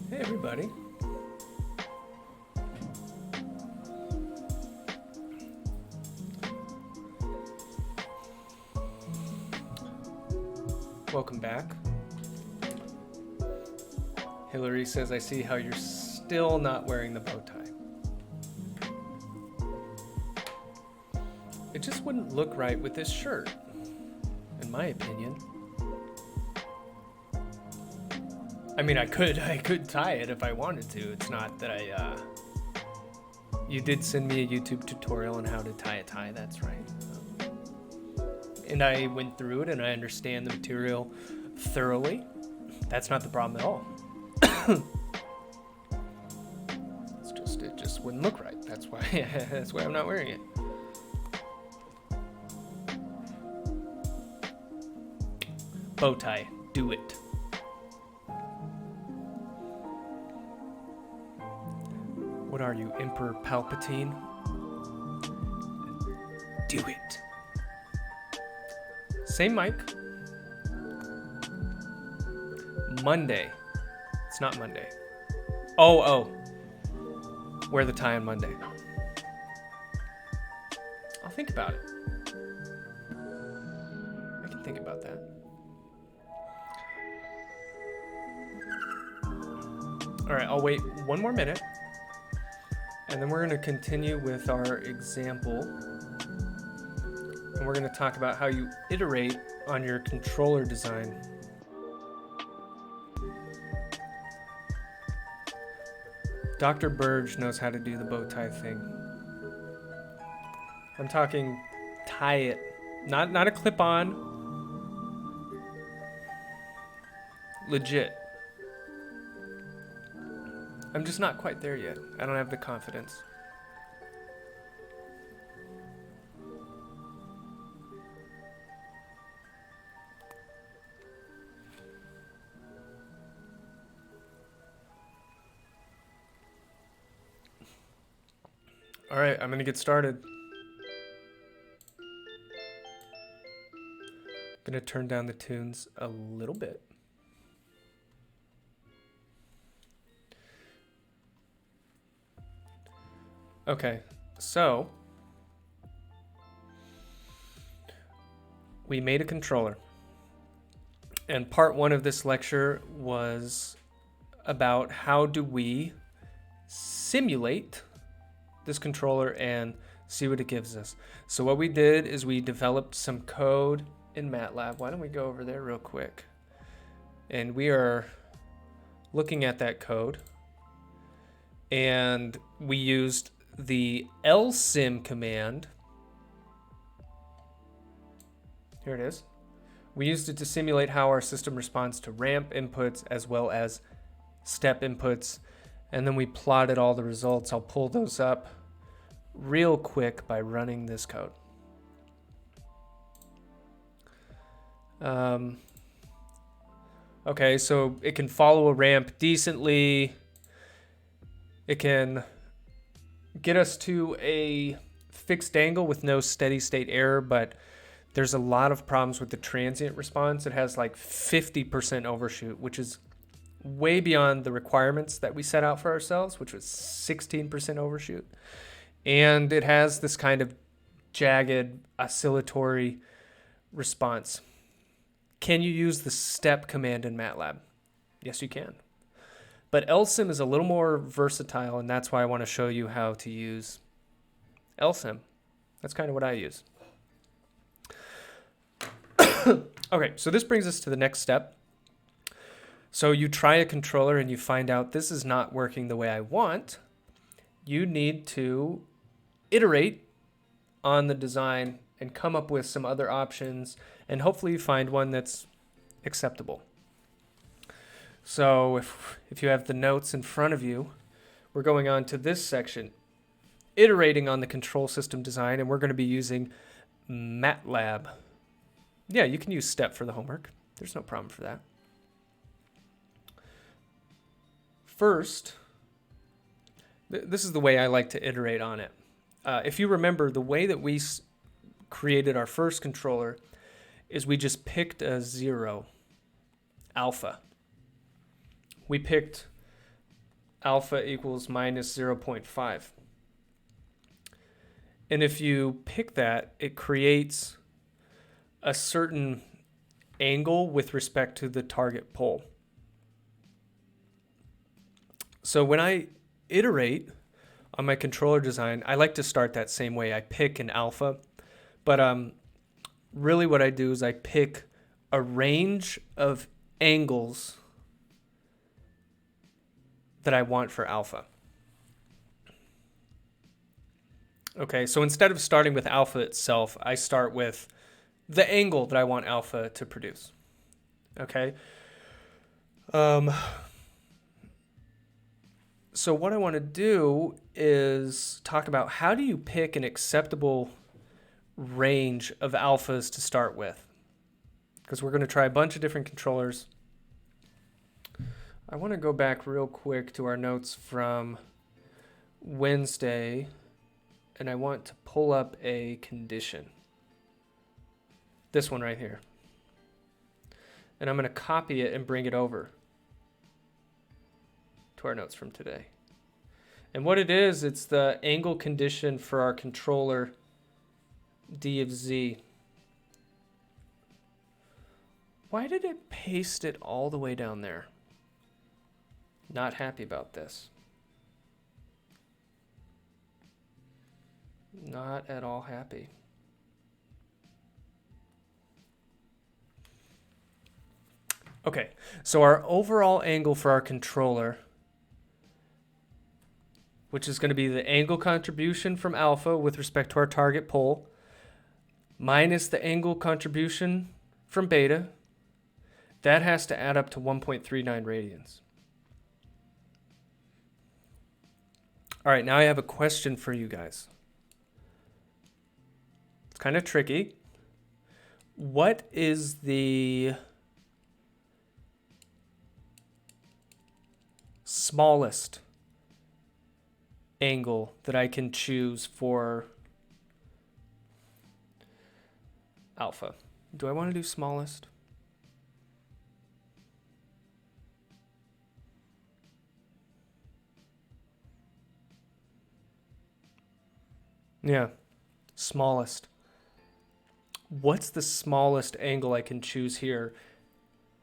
Hey everybody. Welcome back. Hillary says, I see how you're still not wearing the bow tie. It just wouldn't look right with this shirt, in my opinion. I mean, I could tie it if I wanted to. It's not that you did send me a YouTube tutorial on how to tie a tie, that's right. And I went through it and I understand the material thoroughly. That's not the problem at all. It just wouldn't look right. That's why I'm not wearing it. Bow tie, do it. What are you, Emperor Palpatine? Do it. Same mic. Monday. It's not Monday. Oh. Wear the tie on Monday. I'll think about it. I can think about that. All right, I'll wait one more minute. And then we're going to continue with our example. And we're going to talk about how you iterate on your controller design. Dr. Burge knows how to do the bow tie thing. I'm talking tie it, not a clip-on. Legit. I'm just not quite there yet. I don't have the confidence. All right, I'm gonna get started. Gonna turn down the tunes a little bit. Okay, so we made a controller, and part one of this lecture was about how do we simulate this controller and see what it gives us. So what we did is we developed some code in MATLAB. Why don't we go over there real quick? And we are looking at that code, and we used the lsim command. Here it is. We used it to simulate how our system responds to ramp inputs as well as step inputs. and then we plotted all the results. I'll pull those up real quick by running this code. Okay, so it can follow a ramp decently. It can get us to a fixed angle with no steady state error, but there's a lot of problems with the transient response. It has like 50% overshoot, which is way beyond the requirements that we set out for ourselves, which was 16% overshoot. And it has this kind of jagged oscillatory response. Can you use the step command in MATLAB? Yes, you can. But LSIM is a little more versatile, and that's why I want to show you how to use LSIM. That's kind of what I use. Okay, so this brings us to the next step. So you try a controller and you find out this is not working the way I want. You need to iterate on the design and come up with some other options, and hopefully you find one that's acceptable. So if you have the notes in front of you, we're going on to this section, iterating on the control system design, and we're going to be using MATLAB. Yeah, you can use STEP for the homework. There's no problem for that. First, this is the way I like to iterate on it. If you remember, the way that we created our first controller is we just picked a 0, alpha. We picked alpha equals minus 0.5. And if you pick that, it creates a certain angle with respect to the target pole. So when I iterate on my controller design, I like to start that same way. I pick an alpha, but really what I do is I pick a range of angles that I want for alpha. Okay, so instead of starting with alpha itself, I start with the angle that I want alpha to produce. Okay. So what I want to do is talk about how do you pick an acceptable range of alphas to start with, because we're going to try a bunch of different controllers. I want to go back real quick to our notes from Wednesday, and I want to pull up a condition. This one right here. And I'm going to copy it and bring it over to our notes from today. And what it is, it's the angle condition for our controller D of Z. Why did it paste it all the way down there? Not happy about this. Not at all happy. Okay, so our overall angle for our controller, which is going to be the angle contribution from alpha with respect to our target pole, minus the angle contribution from beta, that has to add up to 1.39 radians. All right, now I have a question for you guys. It's kind of tricky. What is the smallest angle that I can choose for alpha? Do I want to do smallest? Yeah, smallest. What's the smallest angle I can choose here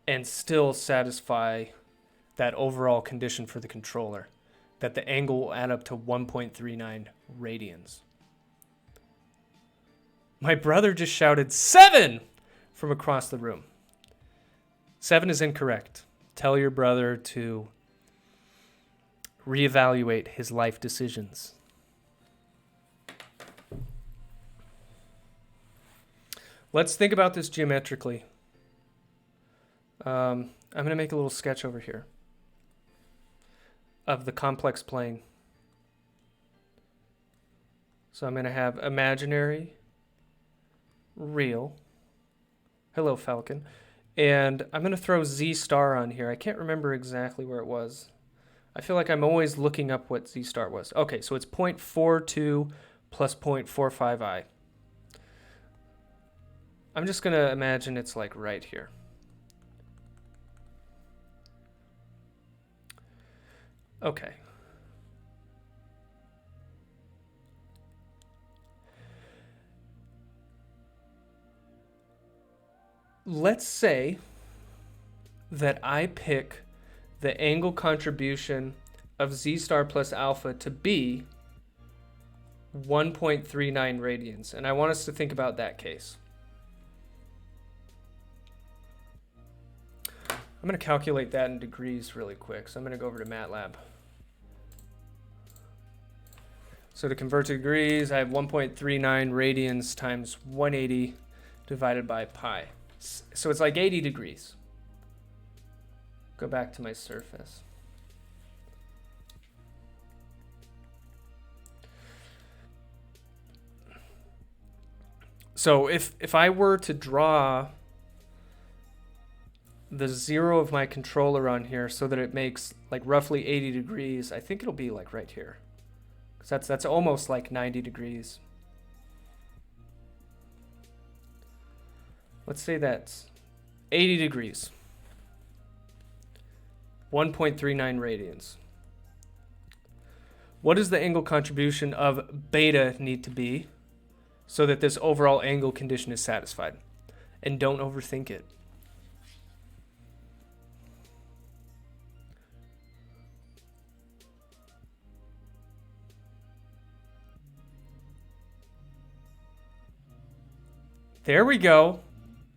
and still satisfy that overall condition for the controller, that the angle will add up to 1.39 radians? My brother just shouted 7 from across the room. 7 is incorrect. Tell your brother to reevaluate his life decisions. Let's think about this geometrically. I'm going to make a little sketch over here. of the complex plane. So I'm going to have imaginary, real. Hello, Falcon. And I'm going to throw Z star on here. I can't remember exactly where it was. I feel like I'm always looking up what Z star was. Okay, so it's 0.42 plus 0.45i. I'm just going to imagine it's like right here. Okay. Let's say that I pick the angle contribution of Z star plus alpha to be 1.39 radians. And I want us to think about that case. I'm going to calculate that in degrees really quick. So I'm going to go over to MATLAB. So to convert to degrees, I have 1.39 radians times 180 divided by pi. So it's like 80 degrees. Go back to my surface. So if I were to draw the zero of my controller on here so that it makes like roughly 80 degrees, I think it'll be like right here. Because that's almost like 90 degrees. Let's say that's 80 degrees. 1.39 radians. What does the angle contribution of beta need to be so that this overall angle condition is satisfied? And don't overthink it. There we go.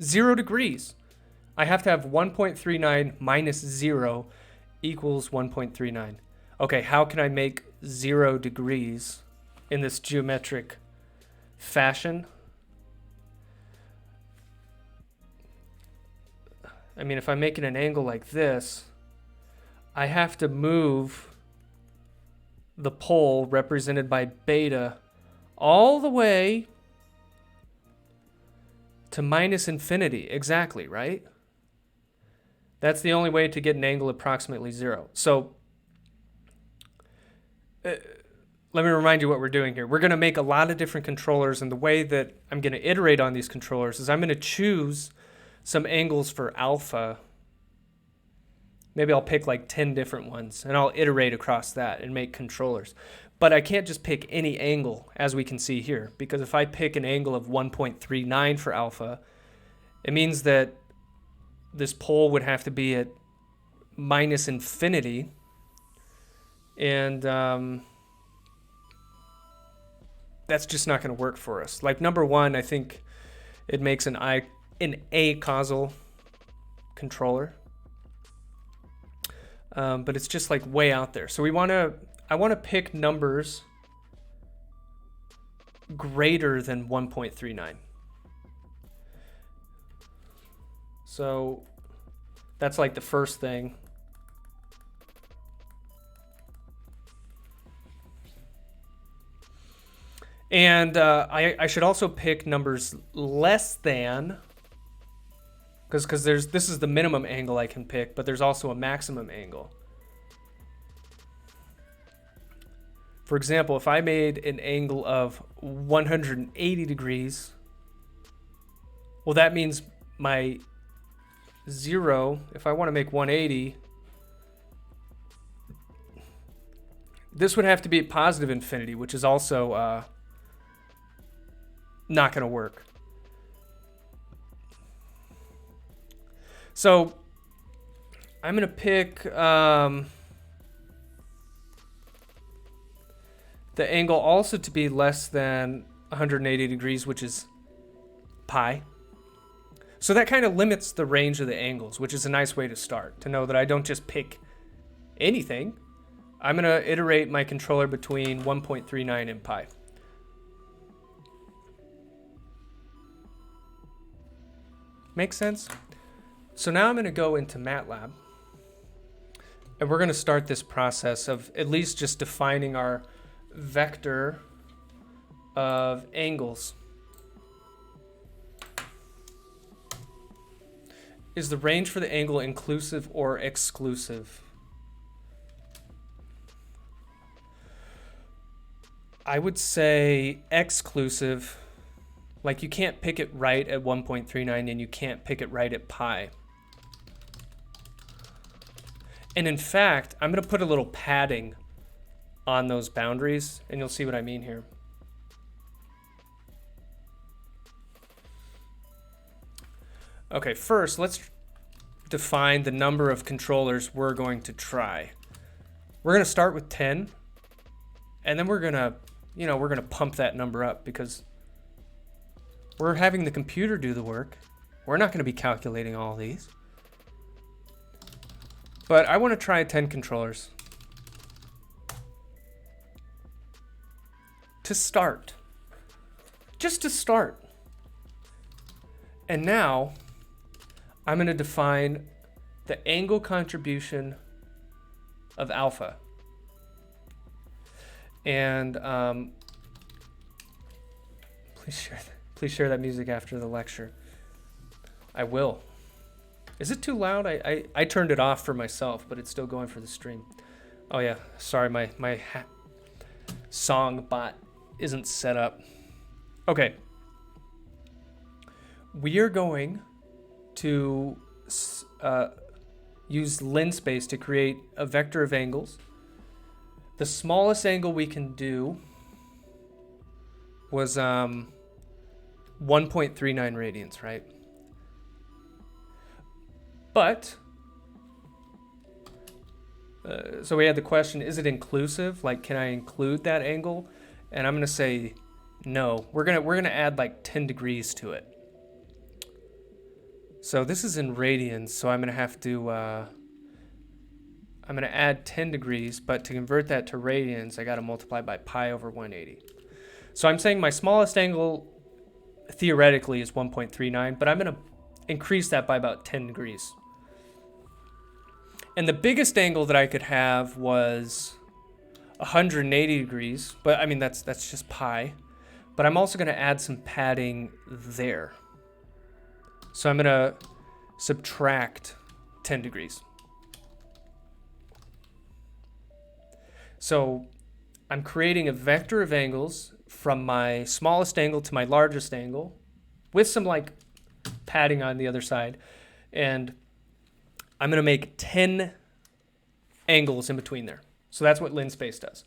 0 degrees. I have to have 1.39 minus 0 equals 1.39. Okay, how can I make 0 degrees in this geometric fashion? I mean, if I'm making an angle like this, I have to move the pole represented by beta all the way to minus infinity. Exactly, right? That's the only way to get an angle approximately 0. So let me remind you what we're doing here. We're going to make a lot of different controllers, and the way that I'm going to iterate on these controllers is I'm going to choose some angles for alpha. Maybe I'll pick like 10 different ones, and I'll iterate across that and make controllers. But I can't just pick any angle, as we can see here, because if I pick an angle of 1.39 for alpha, it means that this pole would have to be at minus infinity, and that's just not going to work for us. Like number one, I think it makes an acausal controller, but it's just like way out there. So I want to pick numbers greater than 1.39. So that's like the first thing. And I should also pick numbers less than, because this is the minimum angle I can pick, but there's also a maximum angle. For example, if I made an angle of 180 degrees, well, that means my 0, if I want to make 180, this would have to be at positive infinity, which is also not going to work. So I'm going to pick the angle also to be less than 180 degrees, which is pi. So that kind of limits the range of the angles, which is a nice way to start, to know that I don't just pick anything. I'm going to iterate my controller between 1.39 and pi. Makes sense? So now I'm going to go into MATLAB, And we're going to start this process of at least just defining our vector of angles. Is the range for the angle inclusive or exclusive? I would say exclusive. Like you can't pick it right at 1.39 and you can't pick it right at pi. And in fact, I'm going to put a little padding on those boundaries and you'll see what I mean here. Okay, first let's define the number of controllers we're going to try. We're going to start with 10 and then we're going to, we're going to pump that number up because we're having the computer do the work. We're not going to be calculating all these. But I want to try 10 controllers. To start. Just to start. And now, I'm going to define the angle contribution of alpha. And please share that music after the lecture. I will. Is it too loud? I turned it off for myself, but it's still going for the stream. Oh yeah, sorry, my song bot isn't set up. Okay. We are going to use linspace to create a vector of angles. The smallest angle we can do was 1.39 radians, right? But, so we had the question, is it inclusive? Like, can I include that angle? And I'm going to say no. We're going to add like 10 degrees to it. So this is in radians, so I'm going to have to, I'm going to add 10 degrees, but to convert that to radians, I got to multiply by pi over 180. So I'm saying my smallest angle theoretically is 1.39, but I'm going to increase that by about 10 degrees. And the biggest angle that I could have was 180 degrees, but I mean, that's just pi. But I'm also going to add some padding there. So I'm going to subtract 10 degrees. So I'm creating a vector of angles from my smallest angle to my largest angle with some like padding on the other side. And I'm going to make 10 angles in between there. So that's what linspace does.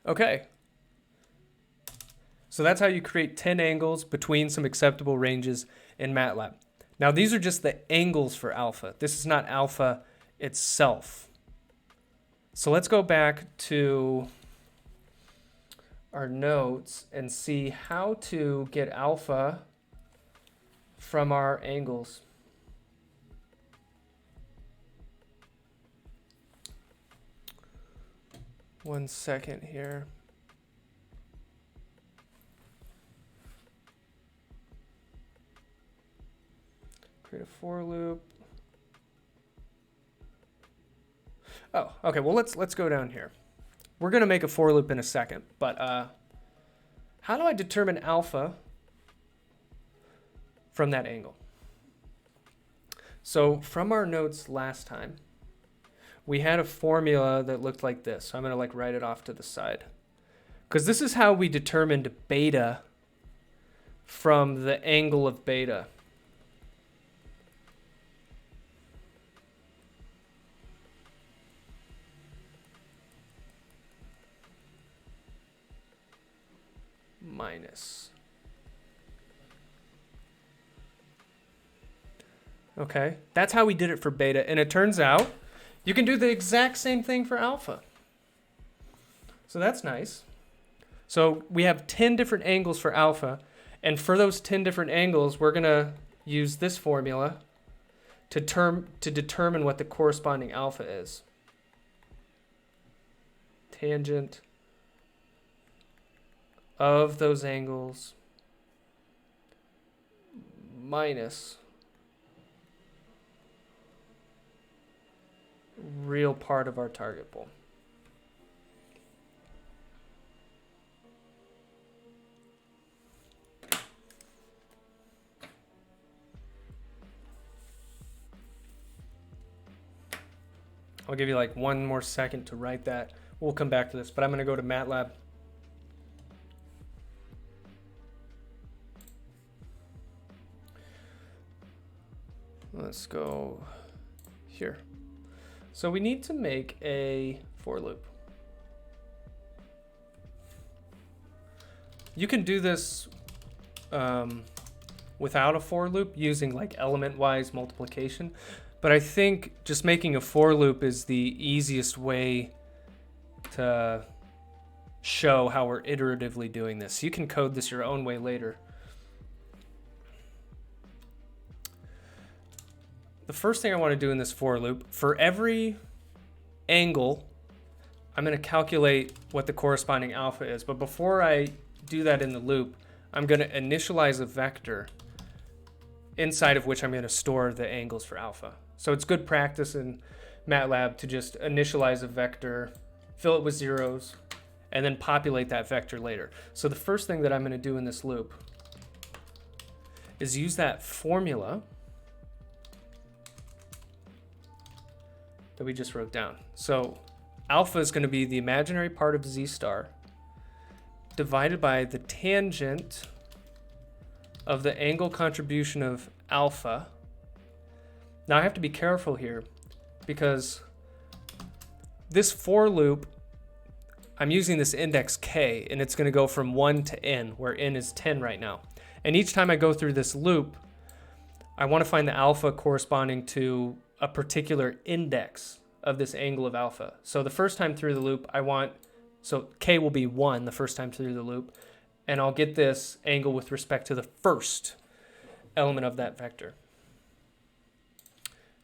Okay. So that's how you create 10 angles between some acceptable ranges in MATLAB. Now these are just the angles for alpha. This is not alpha itself. So let's go back to our notes and see how to get alpha from our angles. One second here. Create a for loop. Oh, okay. Well, let's go down here. We're going to make a for loop in a second, but how do I determine alpha from that angle? So from our notes last time, we had a formula that looked like this. So I'm going to like write it off to the side. Because this is how we determined beta from the angle of beta. Minus. Okay, that's how we did it for beta. And it turns out you can do the exact same thing for alpha. So that's nice. So we have 10 different angles for alpha. And for those 10 different angles, we're going to use this formula to determine what the corresponding alpha is. Tangent of those angles minus real part of our target pole. I'll give you like one more second to write that. We'll come back to this, but I'm going to go to MATLAB. Let's go here. So we need to make a for loop. You can do this without a for loop using like element-wise multiplication. But I think just making a for loop is the easiest way to show how we're iteratively doing this. You can code this your own way later. The first thing I want to do in this for loop, for every angle, I'm going to calculate what the corresponding alpha is. But before I do that in the loop, I'm going to initialize a vector inside of which I'm going to store the angles for alpha. So it's good practice in MATLAB to just initialize a vector, fill it with zeros, and then populate that vector later. So the first thing that I'm going to do in this loop is use that formula that we just wrote down. So alpha is going to be the imaginary part of z star divided by the tangent of the angle contribution of alpha. Now I have to be careful here because this for loop, I'm using this index k, and it's going to go from 1 to n, where n is 10 right now. And each time I go through this loop, I want to find the alpha corresponding to a particular index of this angle of alpha. So the first time through the loop, so k will be 1 the first time through the loop, and I'll get this angle with respect to the first element of that vector.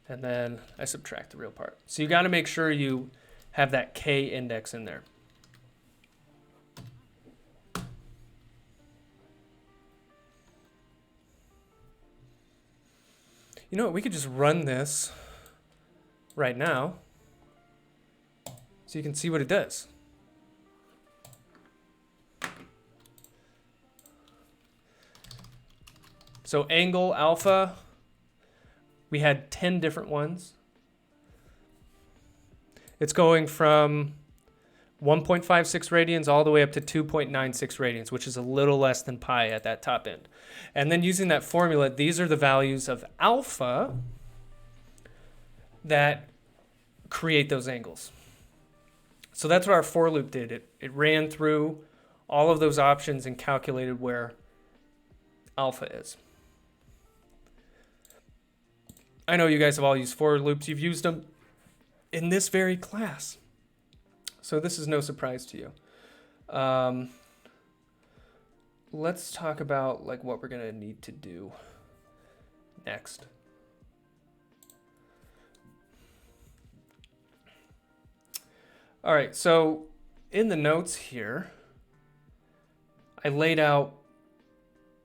And then I subtract the real part. So you got to make sure you have that k index in there. You know what, we could just run this right now so you can see what it does. So angle alpha, we had 10 different ones. It's going from 1.56 radians all the way up to 2.96 radians, which is a little less than pi at that top end. And then using that formula, these are the values of alpha that create those angles. So that's what our for loop did. It ran through all of those options and calculated where alpha is. I know you guys have all used for loops. You've used them in this very class. So this is no surprise to you. Let's talk about like what we're going to need to do next. All right, so in the notes here, I laid out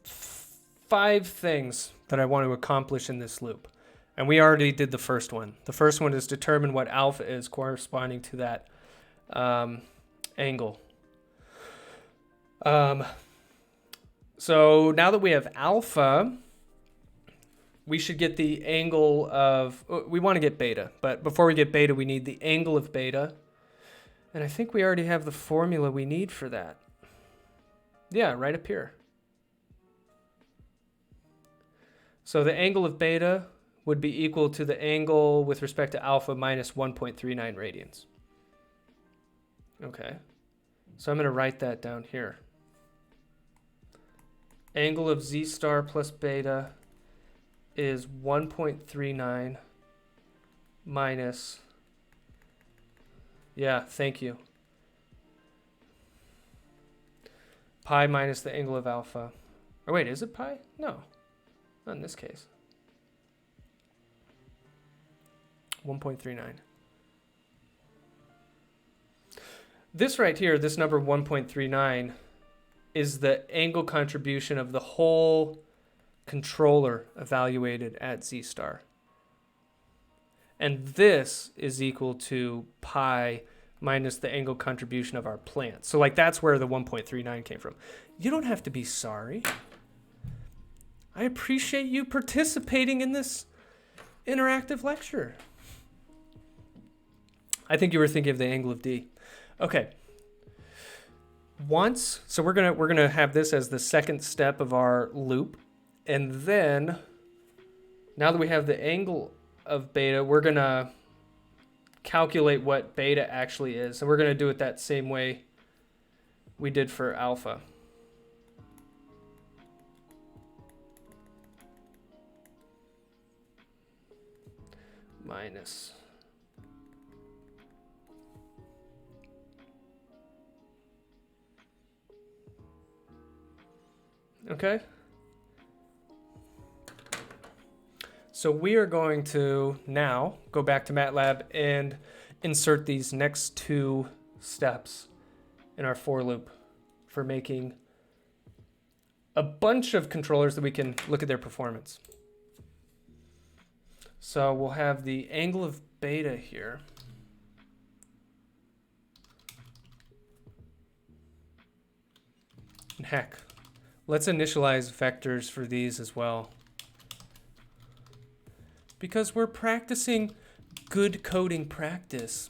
5 things that I want to accomplish in this loop. And we already did the first one. The first one is determine what alpha is corresponding to that angle. So now that we have alpha, we should get the angle of, we want to get beta, but before we get beta, we need the angle of beta. And I think we already have the formula we need for that. Yeah, right up here. So the angle of beta would be equal to the angle with respect to alpha minus 1.39 radians. Okay, so I'm going to write that down here. Angle of z star plus beta is 1.39 minus, yeah, thank you, pi minus the angle of alpha. Or wait, is it pi? No, not in this case. 1.39. This right here, this number 1.39, is the angle contribution of the whole controller evaluated at z star. And this is equal to pi minus the angle contribution of our plant. So like that's where the 1.39 came from. You don't have to be sorry. I appreciate you participating in this interactive lecture. I think you were thinking of the angle of D. Okay. So we're gonna have this as the second step of our loop, and then now that we have the angle of beta, we're gonna calculate what beta actually is, and we're gonna do it that same way we did for alpha. Minus. Okay. So we are going to now go back to MATLAB and insert these next two steps in our for loop for making a bunch of controllers that we can look at their performance. So we'll have the angle of beta here. And heck, let's initialize vectors for these as well, because we're practicing good coding practice.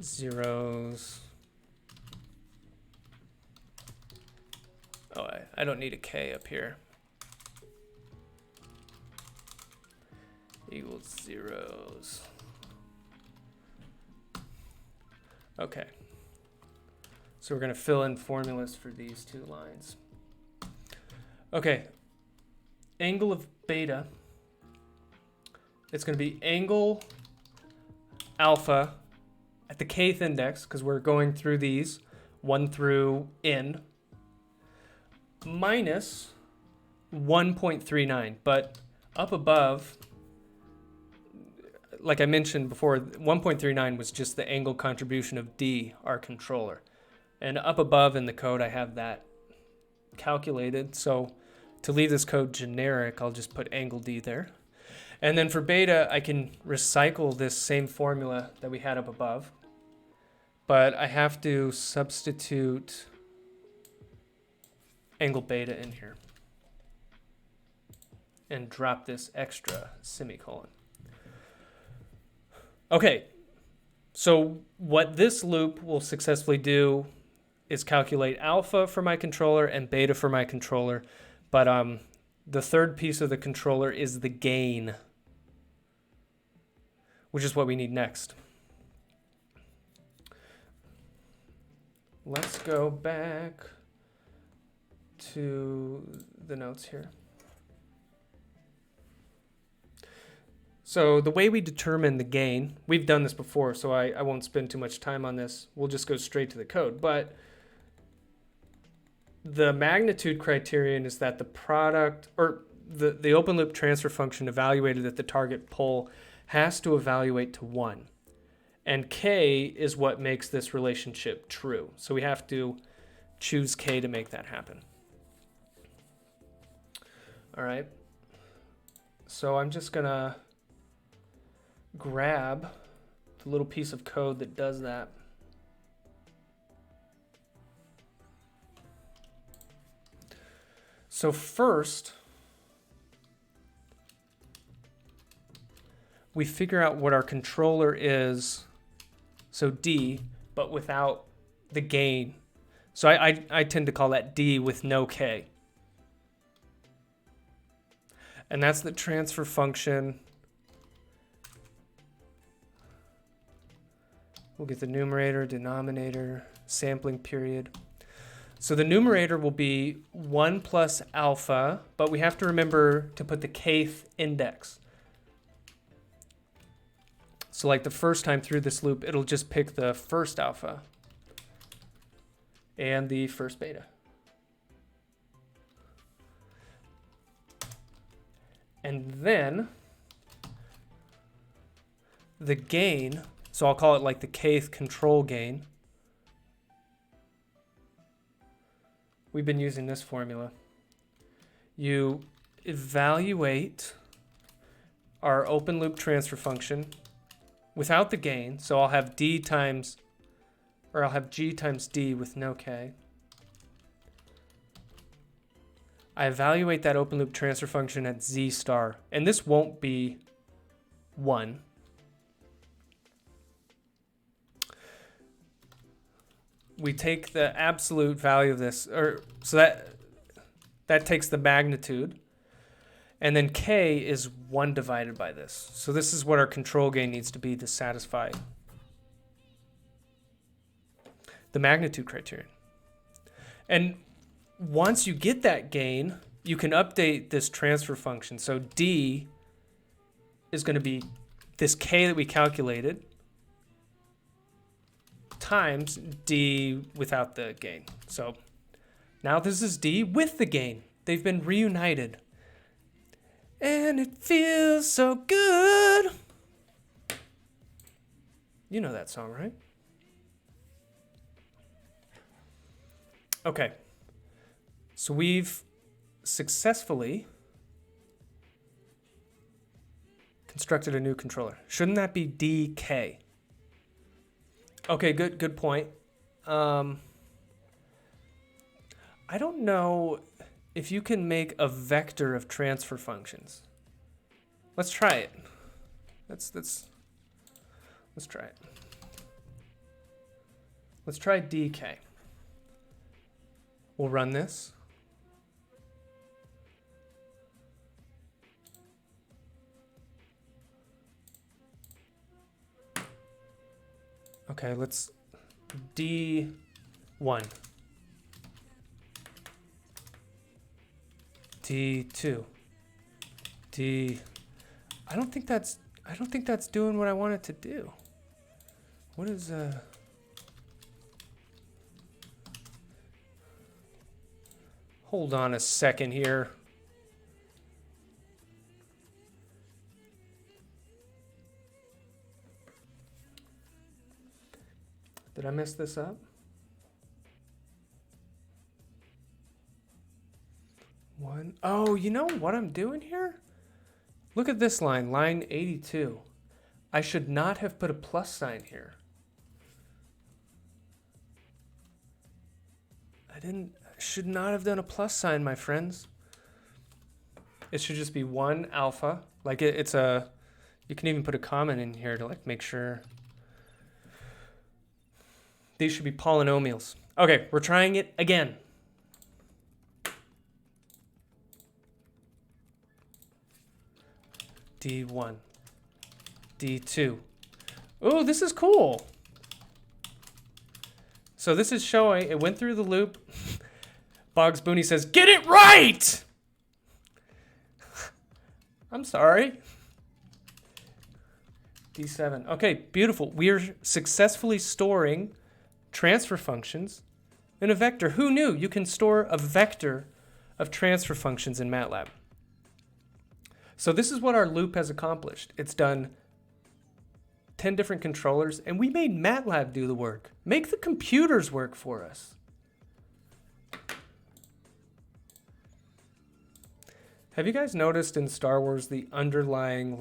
Zeros. Oh, I don't need a K up here. Equals zeros. Okay. So we're going to fill in formulas for these two lines. Okay. Angle of beta. It's going to be angle alpha at the kth index, because we're going through these 1 through n, minus 1.39. But up above, like I mentioned before, 1.39 was just the angle contribution of D, our controller. And up above in the code, I have that calculated. So to leave this code generic, I'll just put angle D there. And then for beta, I can recycle this same formula that we had up above. But I have to substitute angle beta in here and drop this extra semicolon. Okay, so what this loop will successfully do is calculate alpha for my controller and beta for my controller. But the third piece of the controller is the gain, which is what we need next. Let's go back to the notes here. So the way we determine the gain, we've done this before, so I won't spend too much time on this. We'll just go straight to the code. But the magnitude criterion is that the product, or the open loop transfer function evaluated at the target pole has to evaluate to 1. And k is what makes this relationship true. So we have to choose k to make that happen. All right. So I'm just going to grab the little piece of code that does that. So first, we figure out what our controller is, so D, but without the gain. So I tend to call that D with no K. And that's the transfer function. We'll get the numerator, denominator, sampling period. So the numerator will be 1 plus alpha, but we have to remember to put the kth index. So like the first time through this loop, it'll just pick the first alpha and the first beta. And then the gain, so I'll call it like the kth control gain. We've been using this formula. You evaluate our open loop transfer function without the gain. So I'll have G times D with no K. I evaluate that open loop transfer function at Z star, and this won't be 1. We take the absolute value of this, so that takes the magnitude, and then K is 1 divided by this. So this is what our control gain needs to be to satisfy the magnitude criterion. And once you get that gain, you can update this transfer function. So D is going to be this K that we calculated times D without the gain. So now this is D with the gain. They've been reunited. And it feels so good. You know that song, right? Okay. So we've successfully constructed a new controller. Shouldn't that be DK? Okay, good point. I don't know if you can make a vector of transfer functions. Let's try it. Let's try it. Let's try DK. We'll run this. Okay, let's D1. D2. I don't think that's doing what I want it to do. What is Hold on a second here. Did I mess this up? Oh, you know what I'm doing here? Look at this line, line 82. I should not have put a plus sign here. I should not have done a plus sign, my friends. It should just be 1 alpha. Like you can even put a comment in here to like make sure. These should be polynomials. Okay, we're trying it again. D1, D2. Ooh, this is cool. So this is showing, it went through the loop. Boggs Booney says, get it right! I'm sorry. D7. Okay, beautiful. We are successfully storing transfer functions in a vector. Who knew you can store a vector of transfer functions in MATLAB? So this is what our loop has accomplished. It's done 10 different controllers, and we made MATLAB do the work. Make the computers work for us. Have you guys noticed in Star Wars the underlying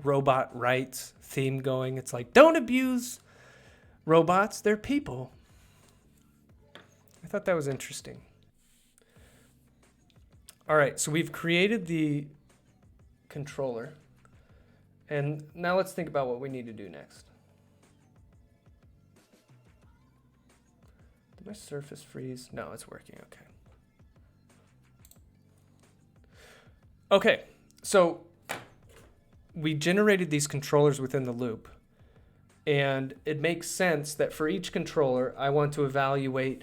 robot rights theme going? It's like, don't abuse robots, they're people. I thought that was interesting. All right, so we've created the controller. And now let's think about what we need to do next. Did my surface freeze? No, it's working, okay. Okay, so we generated these controllers within the loop. And it makes sense that for each controller, I want to evaluate,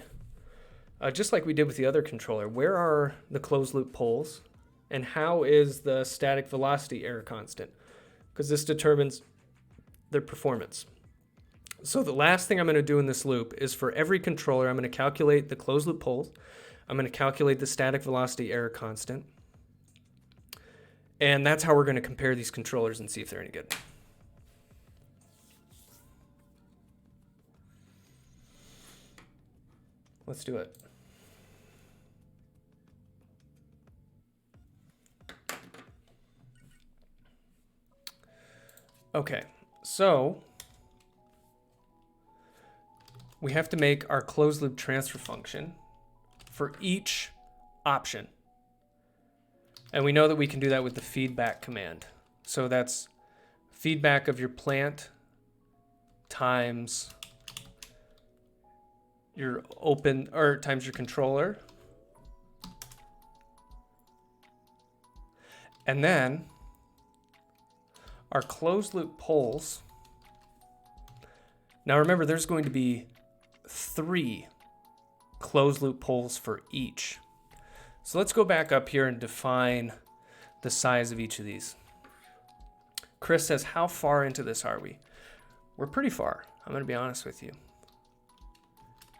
just like we did with the other controller, where are the closed loop poles? And how is the static velocity error constant? Because this determines their performance. So the last thing I'm going to do in this loop is for every controller, I'm going to calculate the closed loop poles. I'm going to calculate the static velocity error constant. And that's how we're going to compare these controllers and see if they're any good. Let's do it. Okay, so we have to make our closed loop transfer function for each option. And we know that we can do that with the feedback command. So that's feedback of your plant times your open, or times your controller. And then our closed loop polls. Now remember, there's going to be 3 closed loop polls for each. So let's go back up here and define the size of each of these. Chris says, how far into this are we? We're pretty far. I'm going to be honest with you.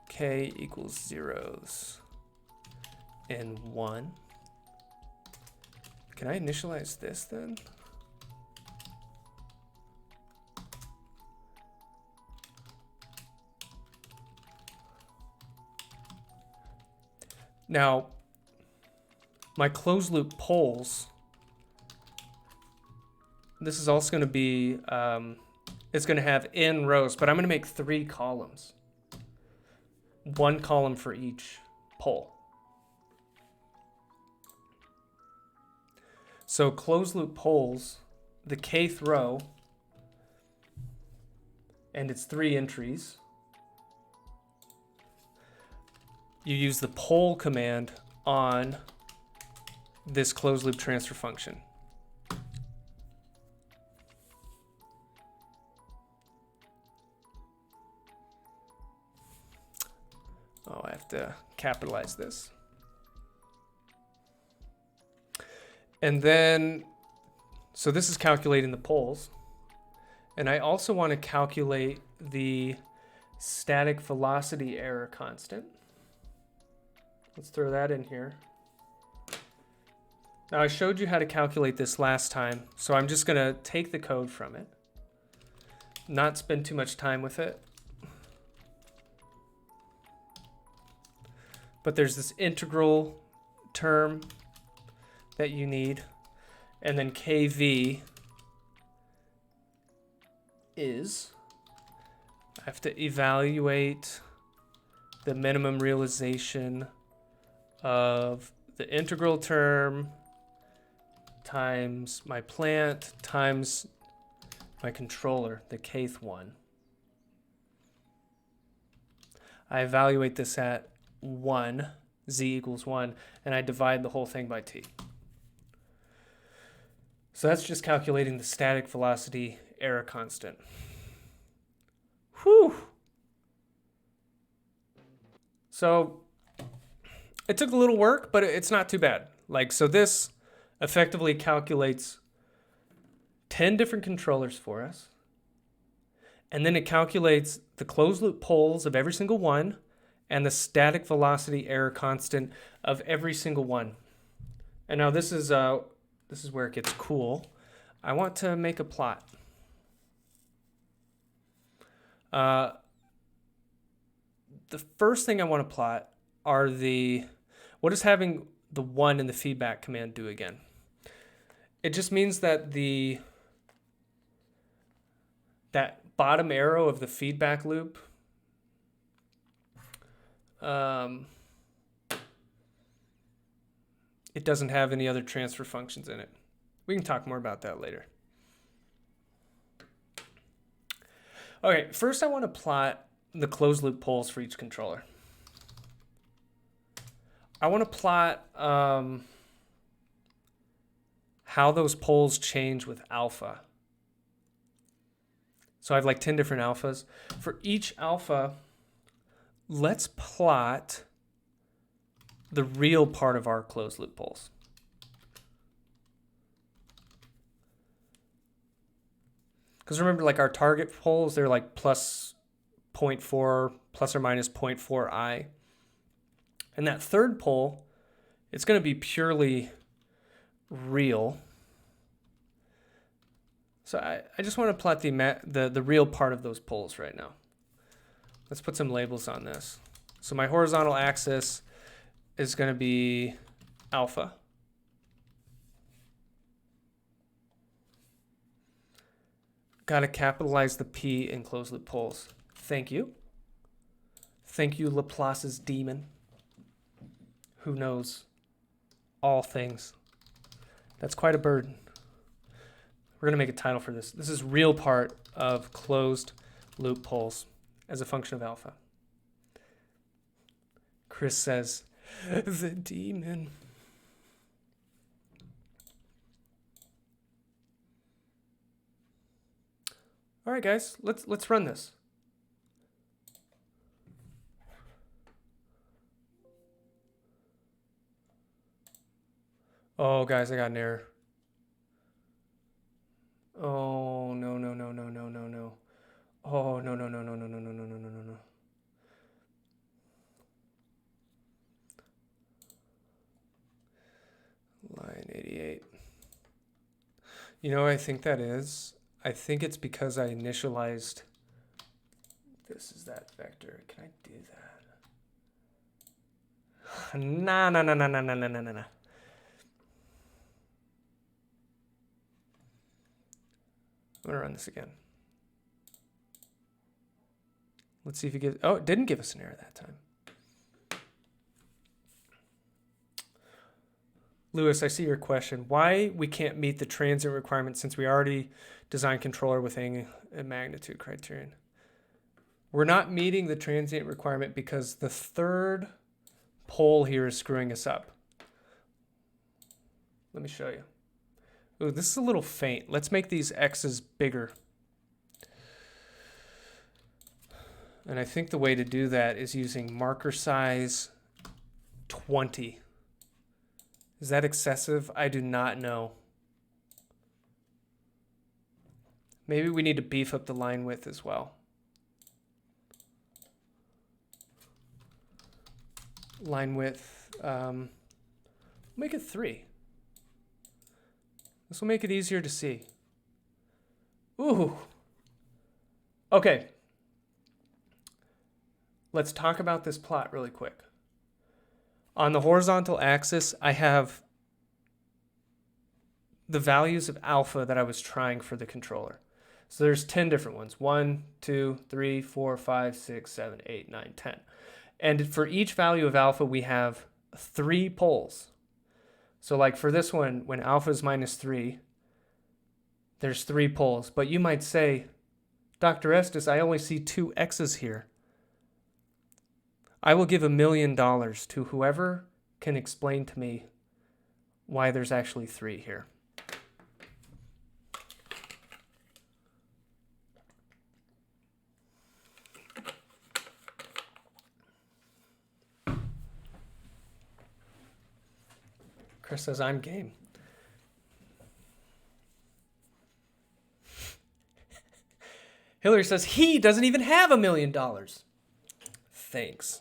K equals zeros and 1. Can I initialize this then? Now, my closed loop polls, this is also going to be, it's going to have n rows, but I'm going to make 3 columns. 1 column for each poll. So closed loop polls, the kth row, and it's 3 entries. You use the poll command on this closed loop transfer function. Oh, I have to capitalize this. And then, so this is calculating the polls. And I also want to calculate the static velocity error constant. Let's throw that in here. Now I showed you how to calculate this last time, so I'm just going to take the code from it, not spend too much time with it. But there's this integral term that you need, and then KV is, I have to evaluate the minimum realization of the integral term times my plant times my controller, the kth one. I evaluate this at 1, z equals 1, and I divide the whole thing by t. So that's just calculating the static velocity error constant. Whew. So it took a little work, but it's not too bad. Like, so this effectively calculates 10 different controllers for us. And then it calculates the closed loop polls of every single one and the static velocity error constant of every single one. And now this is where it gets cool. I want to make a plot. The first thing I want to plot are what does having the 1 in the feedback command do again? It just means that that bottom arrow of the feedback loop, it doesn't have any other transfer functions in it. We can talk more about that later. Okay, first I want to plot the closed loop polls for each controller. I want to plot how those polls change with alpha. So I have like 10 different alphas. For each alpha, let's plot the real part of our closed loop polls. Because remember, like our target polls, they're like plus 0.4, plus or minus 0.4 I. And that third poll, it's going to be purely real. So I just want to plot the real part of those polls right now. Let's put some labels on this. So my horizontal axis is going to be alpha. Got to capitalize the P in closed loop poles. Thank you. Thank you, Laplace's demon, who knows all things. That's quite a burden. We're going to make a title for this. This is real part of closed loop poles as a function of alpha. Chris says, the demon. All right, guys, let's run this. Oh, guys, I got an error. Oh, no. Oh, no. Line 88. You know what I think that is? I think it's because I initialized this is that vector. Can I do that? Nah. I'm gonna run this again. Let's see if it gives, oh, it didn't give us an error that time. Lewis, I see your question. Why we can't meet the transient requirement since we already designed controller with a magnitude criterion? We're not meeting the transient requirement because the third pole here is screwing us up. Let me show you. Ooh, this is a little faint. Let's make these x's bigger. And I think the way to do that is using marker size 20. Is that excessive? I do not know. Maybe we need to beef up the line width as well. Line width, make it 3. This will make it easier to see. Ooh. Okay. Let's talk about this plot really quick. On the horizontal axis, I have the values of alpha that I was trying for the controller. So there's 10 different ones. 1, 2, 3, 4, 5, 6, 7, 8, 9, 10. And for each value of alpha, we have 3 poles. So like for this one, when alpha is -3, there's 3 poles. But you might say, Dr. Estes, I only see 2 x's here. I will give $1 million to whoever can explain to me why there's actually 3 here. Chris says, I'm game. Hillary says, he doesn't even have $1 million. Thanks.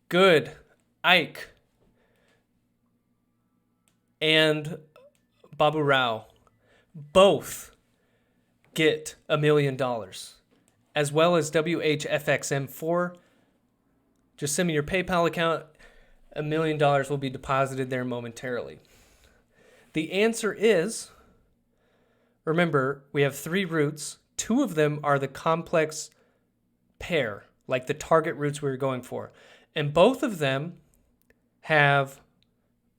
Good. Ike and Babu Rao both get $1 million, as well as WHFXM4. Just send me your PayPal account. $1 million will be deposited there momentarily. The answer is, remember, we have 3 roots. 2 of them are the complex pair, like the target roots we were going for. And both of them have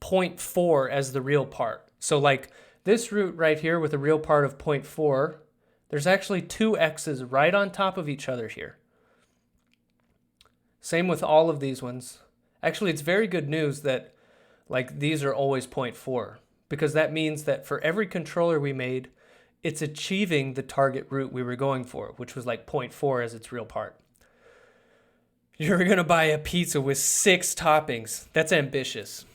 0.4 as the real part. So like this root right here with a real part of 0.4, there's actually 2 x's right on top of each other here. Same with all of these ones. Actually, it's very good news that like these are always 0.4, because that means that for every controller we made, it's achieving the target root we were going for, which was like 0.4 as its real part. You're going to buy a pizza with 6 toppings. That's ambitious.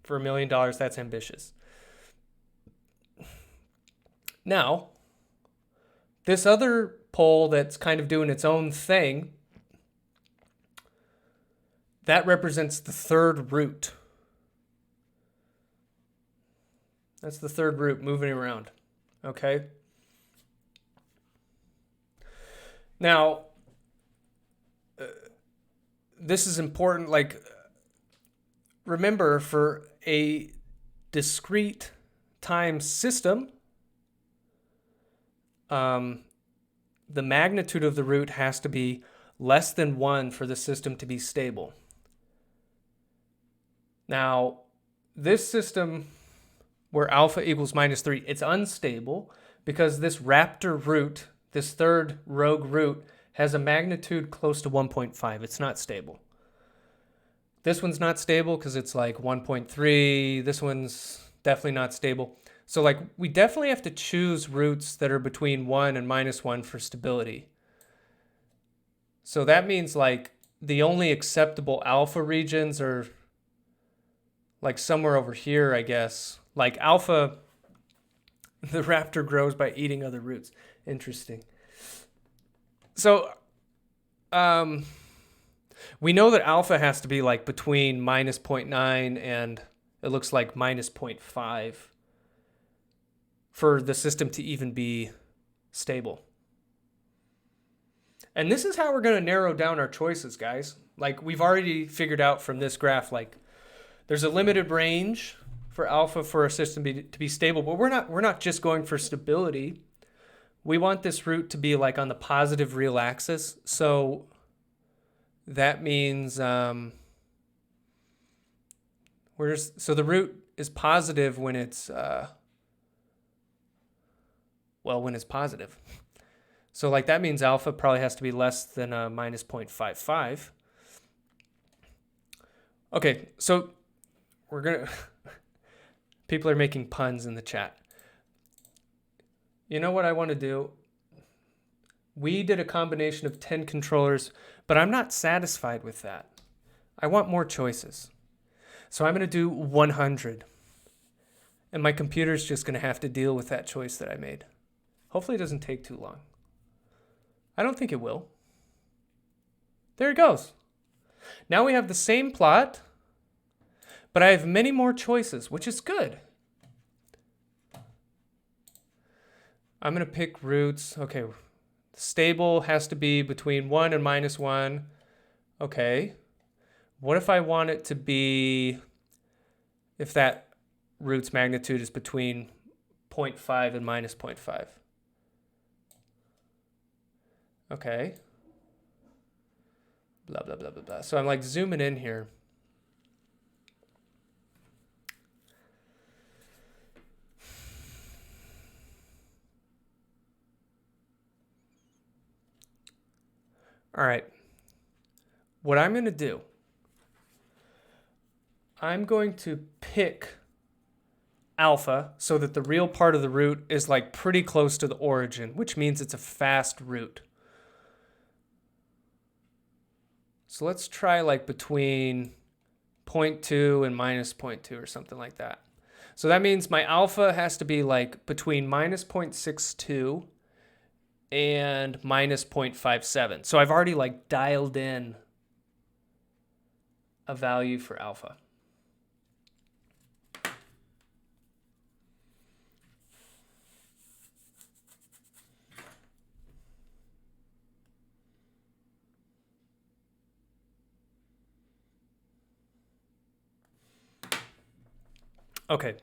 For $1 million, that's ambitious. Now, this other pole that's kind of doing its own thing, that represents the third root. That's the third root moving around. Okay? Now, this is important. Like, remember, for a discrete time system, the magnitude of the root has to be less than 1 for the system to be stable. Now, this system where alpha equals -3, it's unstable because this raptor root, this third rogue root, has a magnitude close to 1.5. It's not stable. This one's not stable because it's like 1.3. This one's definitely not stable. So like we definitely have to choose roots that are between 1 and -1 for stability. So that means like the only acceptable alpha regions are like somewhere over here, I guess. Like alpha, the raptor grows by eating other roots. Interesting. So we know that alpha has to be like between -0.9 and it looks like -0.5 for the system to even be stable. And this is how we're going to narrow down our choices, guys. Like we've already figured out from this graph, like there's a limited range for alpha for a system to be stable, but we're not just going for stability. We want this root to be like on the positive real axis. So that means so the root is positive when it's when it's positive. So like that means alpha probably has to be less than -0.55. Okay, so we're gonna people are making puns in the chat. You know what I want to do? We did a combination of 10 controllers, but I'm not satisfied with that. I want more choices. So I'm going to do 100. And my computer's just going to have to deal with that choice that I made. Hopefully it doesn't take too long. I don't think it will. There it goes. Now we have the same plot, but I have many more choices, which is good. I'm going to pick roots. Okay, stable has to be between 1 and -1. Okay. What if I want it to be, if that root's magnitude is between 0.5 and -0.5? Okay. Blah, blah, blah, blah, blah. So I'm like zooming in here. All right. What I'm going to do, I'm going to pick alpha so that the real part of the root is like pretty close to the origin, which means it's a fast root. So let's try like between 0.2 and -0.2 or something like that. So that means my alpha has to be like between -0.62 and -0.57. So I've already like dialed in a value for alpha. Okay,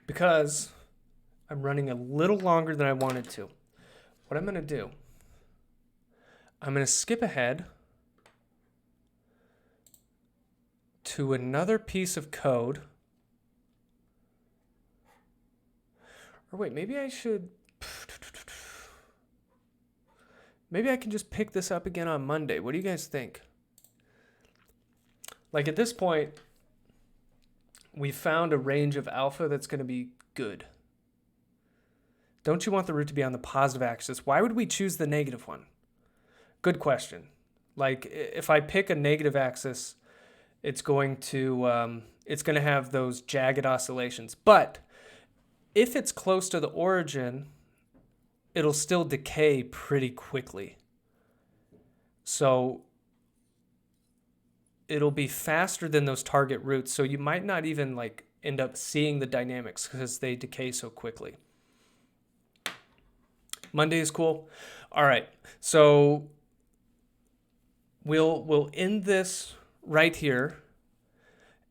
because I'm running a little longer than I wanted to, what I'm going to do, I'm going to skip ahead to another piece of code. Or wait, maybe I should... Maybe I can just pick this up again on Monday. What do you guys think? Like at this point, we found a range of alpha that's going to be good. Don't you want the root to be on the positive axis? Why would we choose the negative one? Good question. Like if I pick a negative axis, it's going to have those jagged oscillations. But if it's close to the origin, it'll still decay pretty quickly. So it'll be faster than those target roots. So you might not even like end up seeing the dynamics because they decay so quickly. Monday is cool. All right. So we'll end this right here.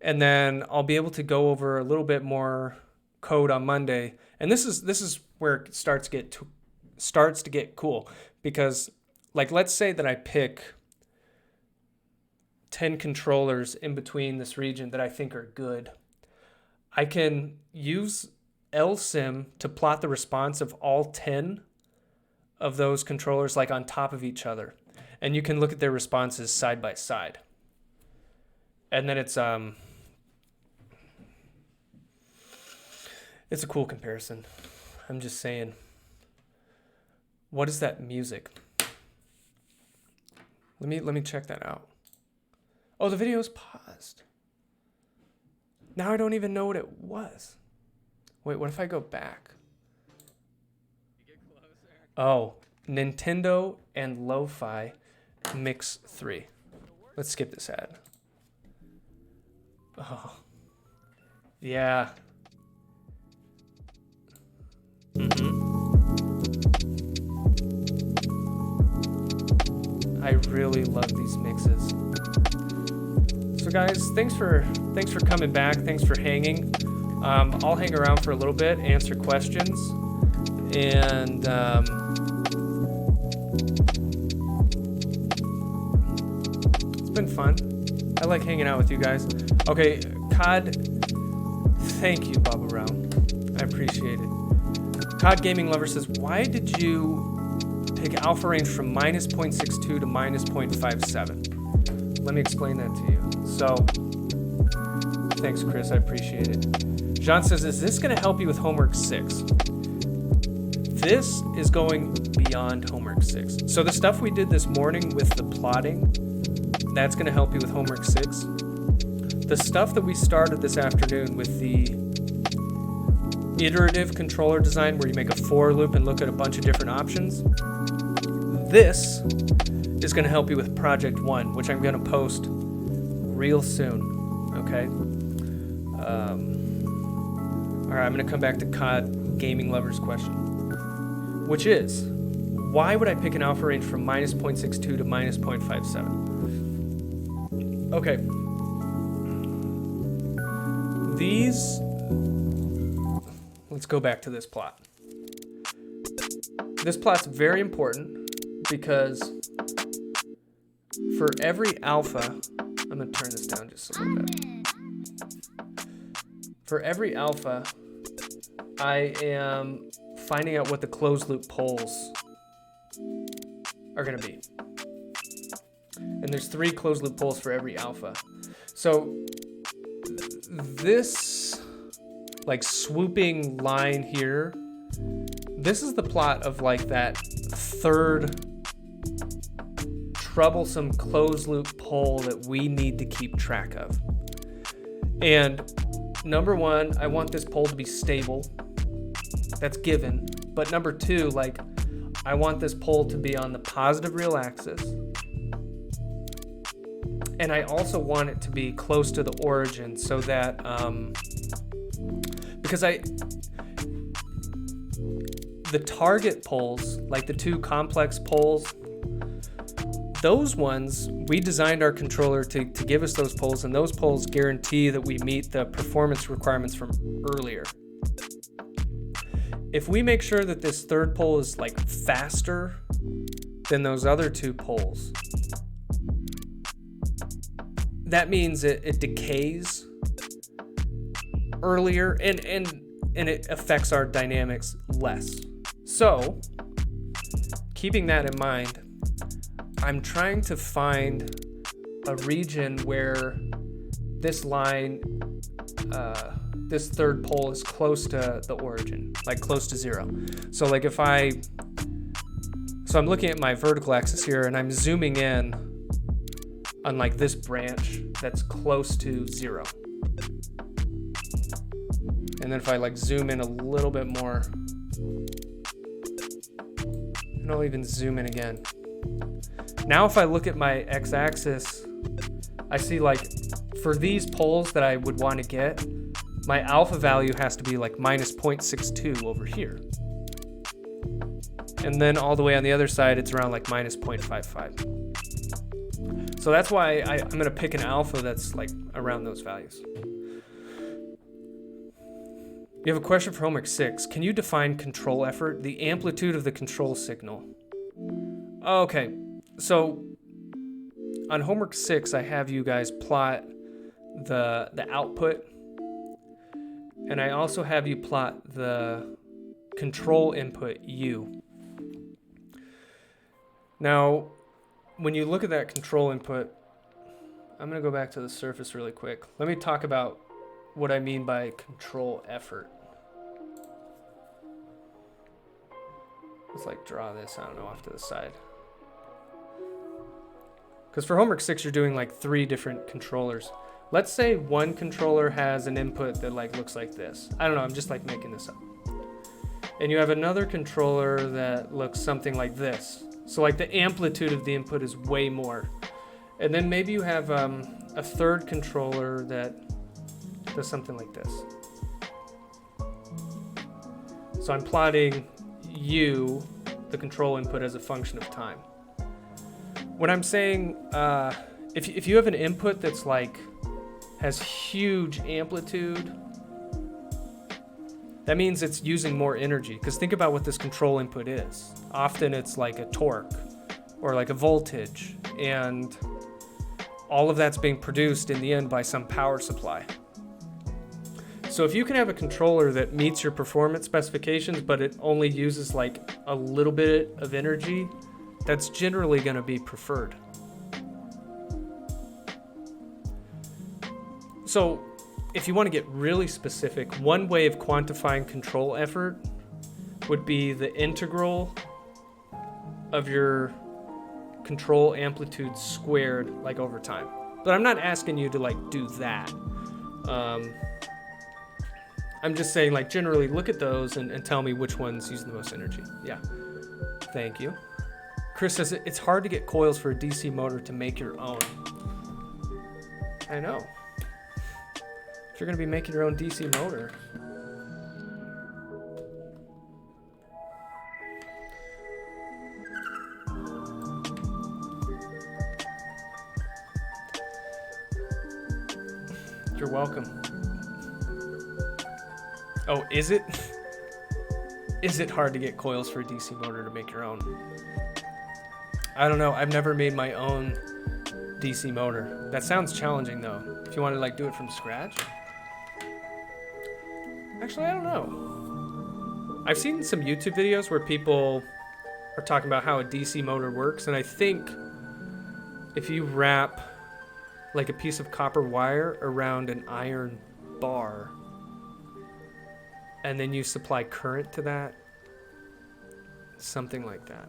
And then I'll be able to go over a little bit more code on Monday. And this is where it starts starts to get cool, because like, let's say that I pick 10 controllers in between this region that I think are good. I can use LSIM to plot the response of all 10 of those controllers like on top of each other. And you can look at their responses side by side. And then it's a cool comparison. I'm just saying. What is that music? Let me check that out. Oh, the video's paused. Now I don't even know what it was. Wait, what if I go back? You get closer. Oh, Nintendo and Lo-Fi Mix 3. Let's skip this ad. Oh. Yeah. I really love these mixes. So guys, thanks for coming back. Thanks for hanging. I'll hang around for a little bit, answer questions, and it's been fun. I like hanging out with you guys. Okay, COD. Thank you, Baba Rao. I appreciate it. COD Gaming Lover says, why did you pick alpha range from -0.62 to -0.57? Let me explain that to you. So, thanks, Chris. I appreciate it. Jean says, is this going to help you with homework 6? This is going beyond homework 6. So the stuff we did this morning with the plotting, that's going to help you with homework 6. The stuff that we started this afternoon with the iterative controller design, where you make a for loop and look at a bunch of different options, this is going to help you with project 1, which I'm going to post real soon. Okay. All right, I'm going to come back to COD Gaming Lovers question, which is, why would I pick an alpha range from -0.62 to -0.57? Okay. Let's go back to this plot. This plot's very important because for every alpha, I'm going to turn this down just a little bit. For every alpha, I am finding out what the closed loop poles are going to be. And there's 3 closed loop poles for every alpha. So this like swooping line here, this is the plot of like that third troublesome closed loop pole that we need to keep track of. And number 1, I want this pole to be stable. That's given. But number 2, like, I want this pole to be on the positive real axis. And I also want it to be close to the origin so that, because the target poles, like the 2 complex poles, those ones, we designed our controller to give us those poles, and those poles guarantee that we meet the performance requirements from earlier. If we make sure that this third pole is like faster than those other 2 poles, that means it decays earlier and it affects our dynamics less. So, keeping that in mind, I'm trying to find a region where this line, this third pole is close to the origin, like close to 0. So like so I'm looking at my vertical axis here and I'm zooming in on like this branch that's close to 0. And then if I like zoom in a little bit more, and I'll even zoom in again. Now if I look at my x-axis, I see like for these poles that I would want to get, my alpha value has to be like -0.62 over here. And then all the way on the other side, it's around like -0.55. So that's why I'm going to pick an alpha that's like around those values. You have a question for homework 6. Can you define control effort, the amplitude of the control signal? Okay, so on homework 6, I have you guys plot the output, and I also have you plot the control input U. Now, when you look at that control input, I'm going to go back to the surface really quick. Let me talk about what I mean by control effort. Let's like draw this, I don't know, off to the side. Because for homework 6, you're doing like 3 different controllers. Let's say one controller has an input that like looks like this. I don't know, I'm just like making this up. And you have another controller that looks something like this. So like the amplitude of the input is way more. And then maybe you have a third controller that does something like this. So I'm plotting U, the control input, as a function of time. When I'm saying, if you have an input that's like, has huge amplitude, that means it's using more energy. Because think about what this control input is. Often it's like a torque or like a voltage, and all of that's being produced in the end by some power supply. So if you can have a controller that meets your performance specifications, but it only uses like a little bit of energy, that's generally going to be preferred. So if you want to get really specific, one way of quantifying control effort would be the integral of your control amplitude squared like over time. But I'm not asking you to like do that. I'm just saying like generally look at those and tell me which ones use the most energy. Yeah, thank you. Chris says it's hard to get coils for a DC motor to make your own. I know. If you're gonna be making your own DC motor, you're welcome. Oh, is it? Is it hard to get coils for a DC motor to make your own? I don't know. I've never made my own DC motor. That sounds challenging though. If you want to like do it from scratch. Actually, I don't know. I've seen some YouTube videos where people are talking about how a DC motor works, and I think if you wrap like a piece of copper wire around an iron bar and then you supply current to that, something like that.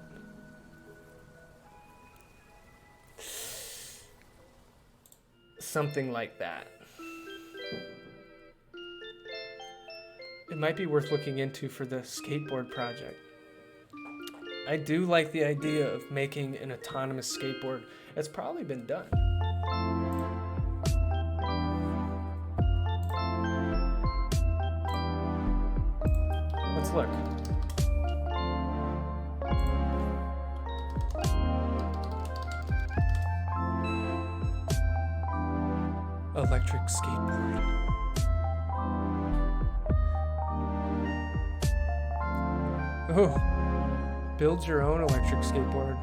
Something like that. It might be worth looking into for the skateboard project. I do like the idea of making an autonomous skateboard. It's probably been done. Let's look. Electric skateboard. Oh, build your own electric skateboard.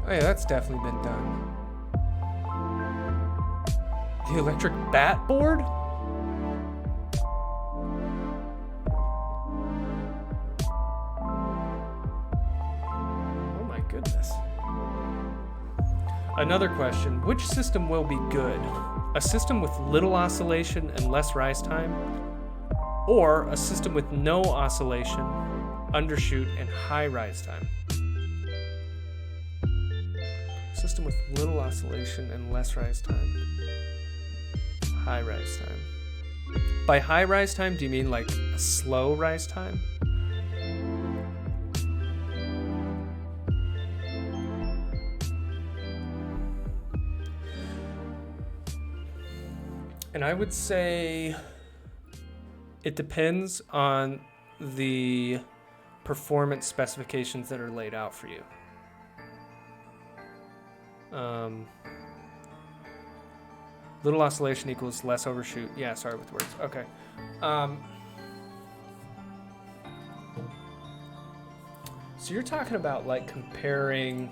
Oh yeah, that's definitely been done. The electric bat board? Oh my goodness. Another question, which system will be good? A system with little oscillation and less rise time? Or a system with no oscillation, undershoot, and high rise time? System with little oscillation and less rise time. High rise time. By high rise time, do you mean like a slow rise time? And I would say it depends on the performance specifications that are laid out for you. Little oscillation equals less overshoot. Yeah, sorry with words. Okay. So you're talking about like comparing.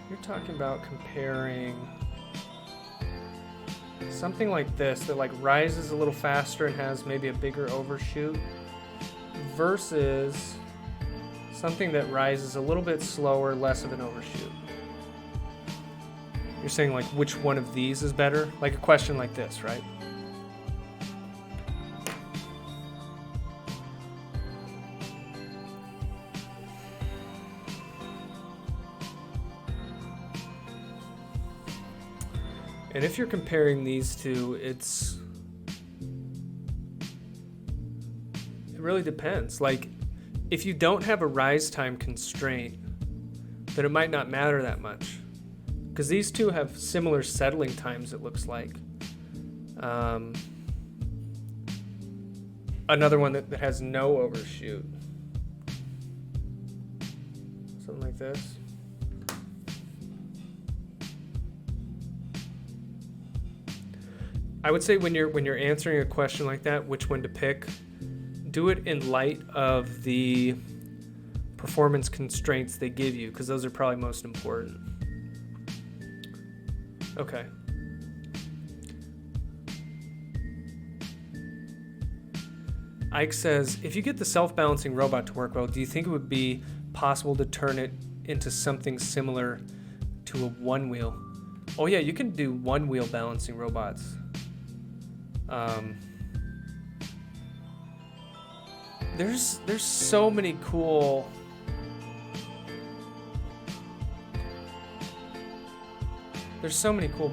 You're talking about comparing something like this that like rises a little faster and has maybe a bigger overshoot versus something that rises a little bit slower, less of an overshoot. You're saying like which one of these is better? Like a question like this, right? And if you're comparing these two, it really depends. Like, if you don't have a rise time constraint, then it might not matter that much. Because these two have similar settling times, it looks like. Another one that has no overshoot. Something like this. I would say when you're answering a question like that, which one to pick, do it in light of the performance constraints they give you, because those are probably most important. Okay. Ike says, if you get the self-balancing robot to work well, do you think it would be possible to turn it into something similar to a one-wheel? Oh yeah, you can do one-wheel balancing robots. There's so many cool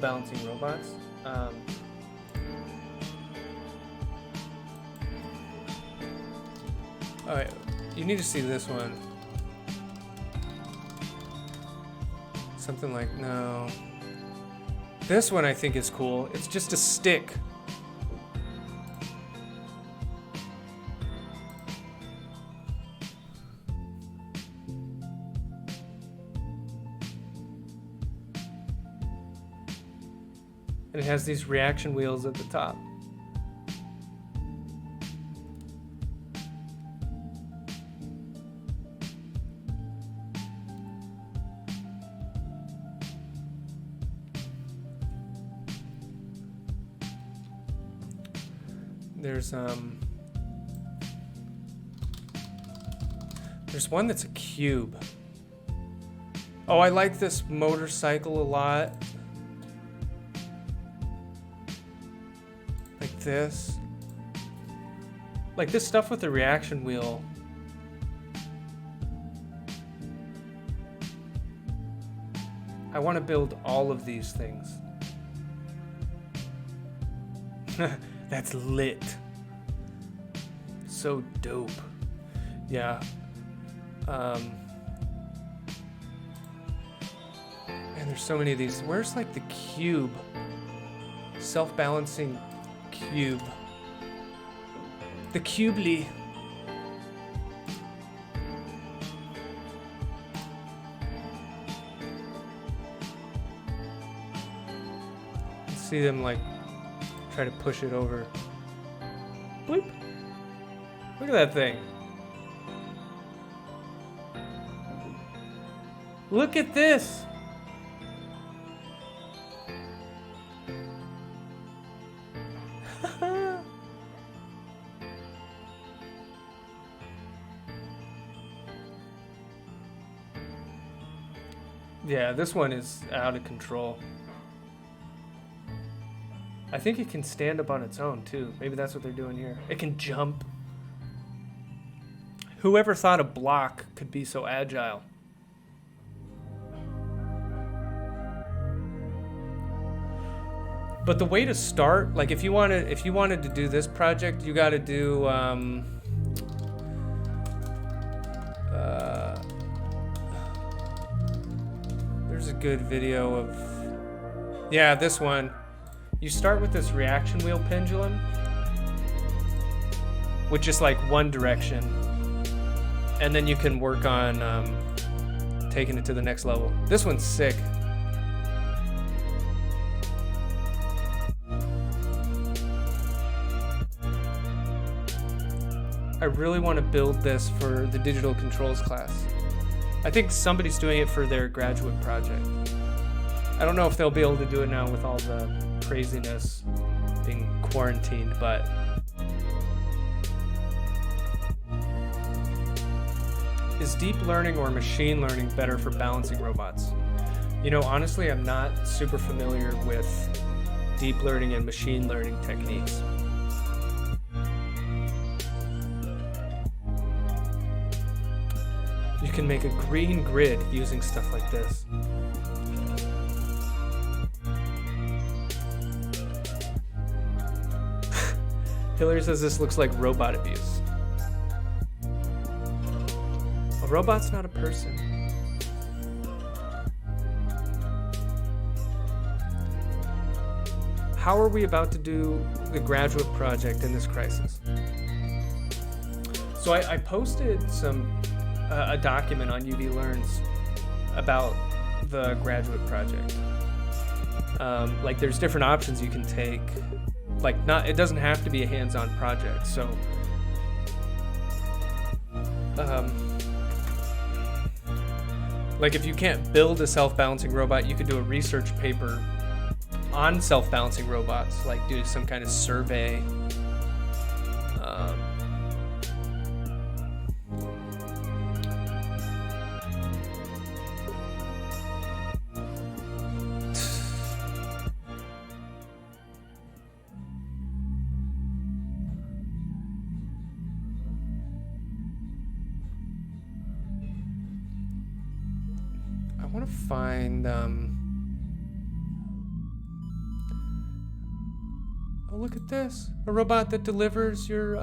balancing robots. All right, you need to see this one. Something like, no. This one I think is cool. It's just a stick. And it has these reaction wheels at the top. There's one that's a cube. Oh, I like this motorcycle a lot. Like this. Like this stuff with the reaction wheel. I want to build all of these things. That's lit. So dope. Yeah. Man, there's so many of these. Where's like the cube? Self-balancing cube. The Cubely. See them like try to push it over. Bloop. Look at that thing. Look at this. Yeah, this one is out of control. I think it can stand up on its own too. Maybe that's what they're doing here. It can jump. Whoever thought a block could be so agile? But the way to start, like if you wanted to do this project, you got to do there's a good video of, yeah, this one. You start with this reaction wheel pendulum, with just like one direction, and then you can work on taking it to the next level. This one's sick. I really want to build this for the digital controls class. I think somebody's doing it for their graduate project. I don't know if they'll be able to do it now with all the craziness being quarantined, but is deep learning or machine learning better for balancing robots? You know, honestly, I'm not super familiar with deep learning and machine learning techniques. You can make a green grid using stuff like this. Hillary says this looks like robot abuse. A robot's not a person. How are we about to do the graduate project in this crisis? So I posted a document on UV Learns about the graduate project. Like there's different options you can take. Like it doesn't have to be a hands-on project. So like if you can't build a self-balancing robot, you could do a research paper on self-balancing robots, like do some kind of survey. I want to find oh, look at this. A robot that delivers your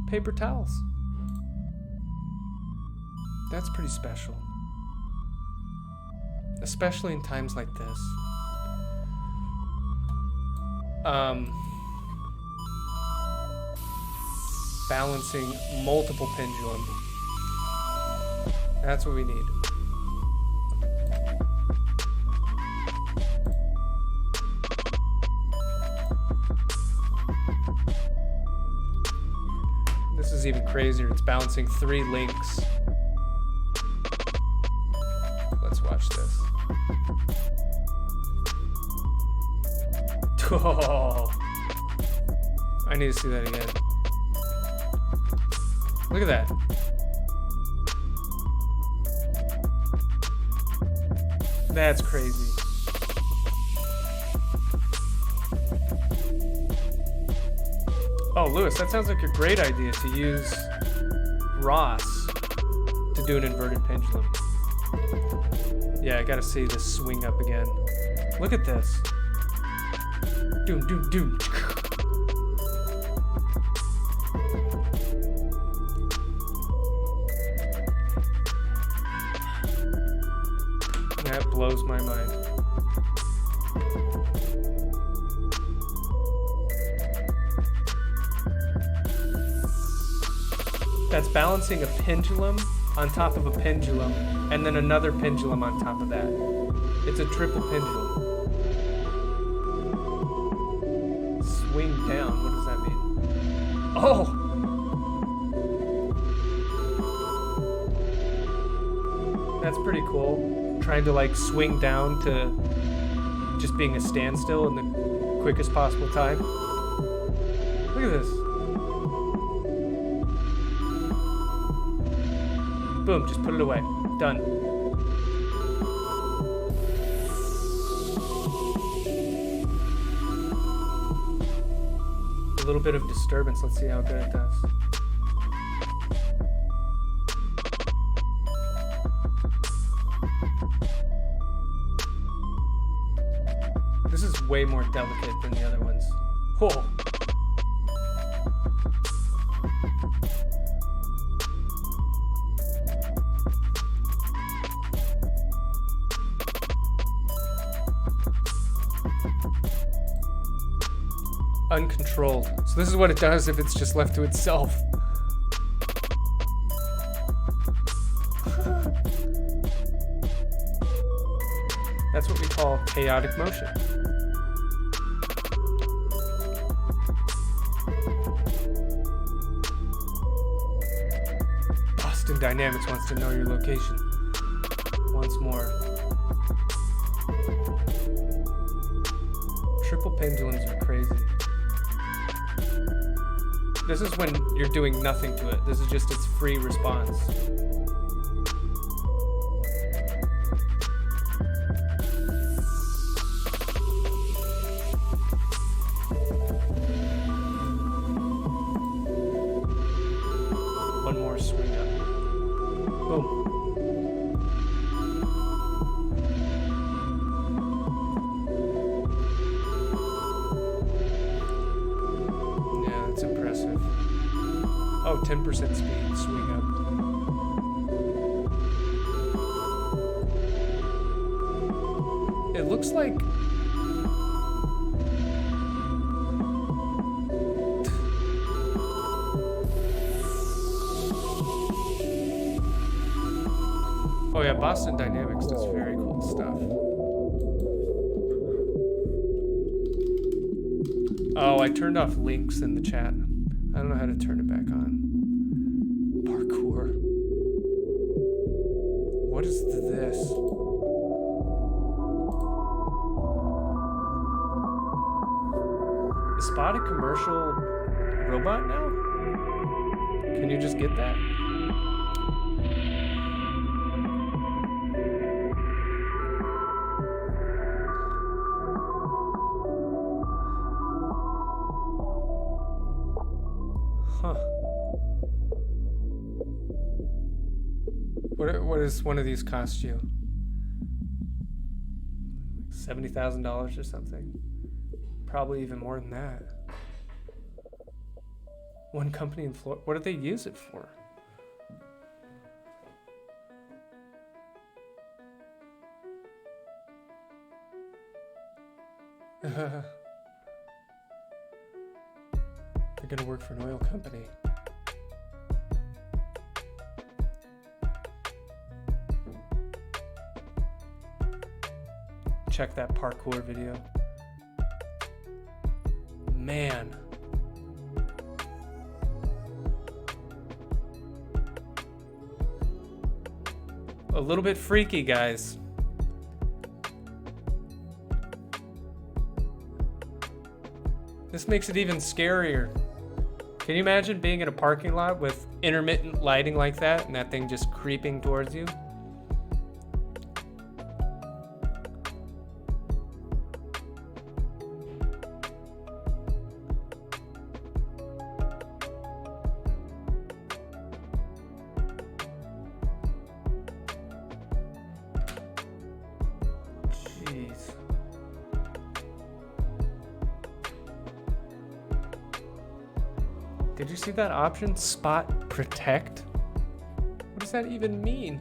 paper towels. That's pretty special. Especially in times like this. Balancing multiple pendulum. That's what we need. This is even crazier. It's balancing 3 links. Let's watch this. Oh, I need to see that again. Look at that. That's crazy. Oh, Lewis, that sounds like a great idea to use Ross to do an inverted pendulum. Yeah, I gotta see this swing up again. Look at this. Doom, doom, doom. That blows my mind. That's balancing a pendulum on top of a pendulum, and then another pendulum on top of that. It's a triple pendulum. Swing down, what does that mean? Oh! That's pretty cool. Trying to like swing down to just being a standstill in the quickest possible time. Look at this. Boom, just put it away. Done. A little bit of disturbance. Let's see how good it does. This is way more delicate than the other ones. Whoa. Uncontrolled. So this is what it does if it's just left to itself. That's what we call chaotic motion. Boston Dynamics wants to know your location. Once more. Triple pendulums are crazy. This is when you're doing nothing to it. This is just its free response. One more swing up. Boom. Yeah, that's impressive. Oh, 10% speed, swing up. It looks like... Oh yeah, Boston Dynamics does very cool stuff. Oh, I turned off links in the chat. I don't know how to turn it back on. Parkour. What is this? Spot a commercial robot now? Can you just get that? Huh. What does one of these cost you? $70,000 or something? Probably even more than that. One company in Florida. What do they use it for? They're gonna work for an oil company. Check that parkour video. Man. A little bit freaky, guys. This makes it even scarier. Can you imagine being in a parking lot with intermittent lighting like that and that thing just creeping towards you? Jeez. Did you see that option? Spot protect? What does that even mean?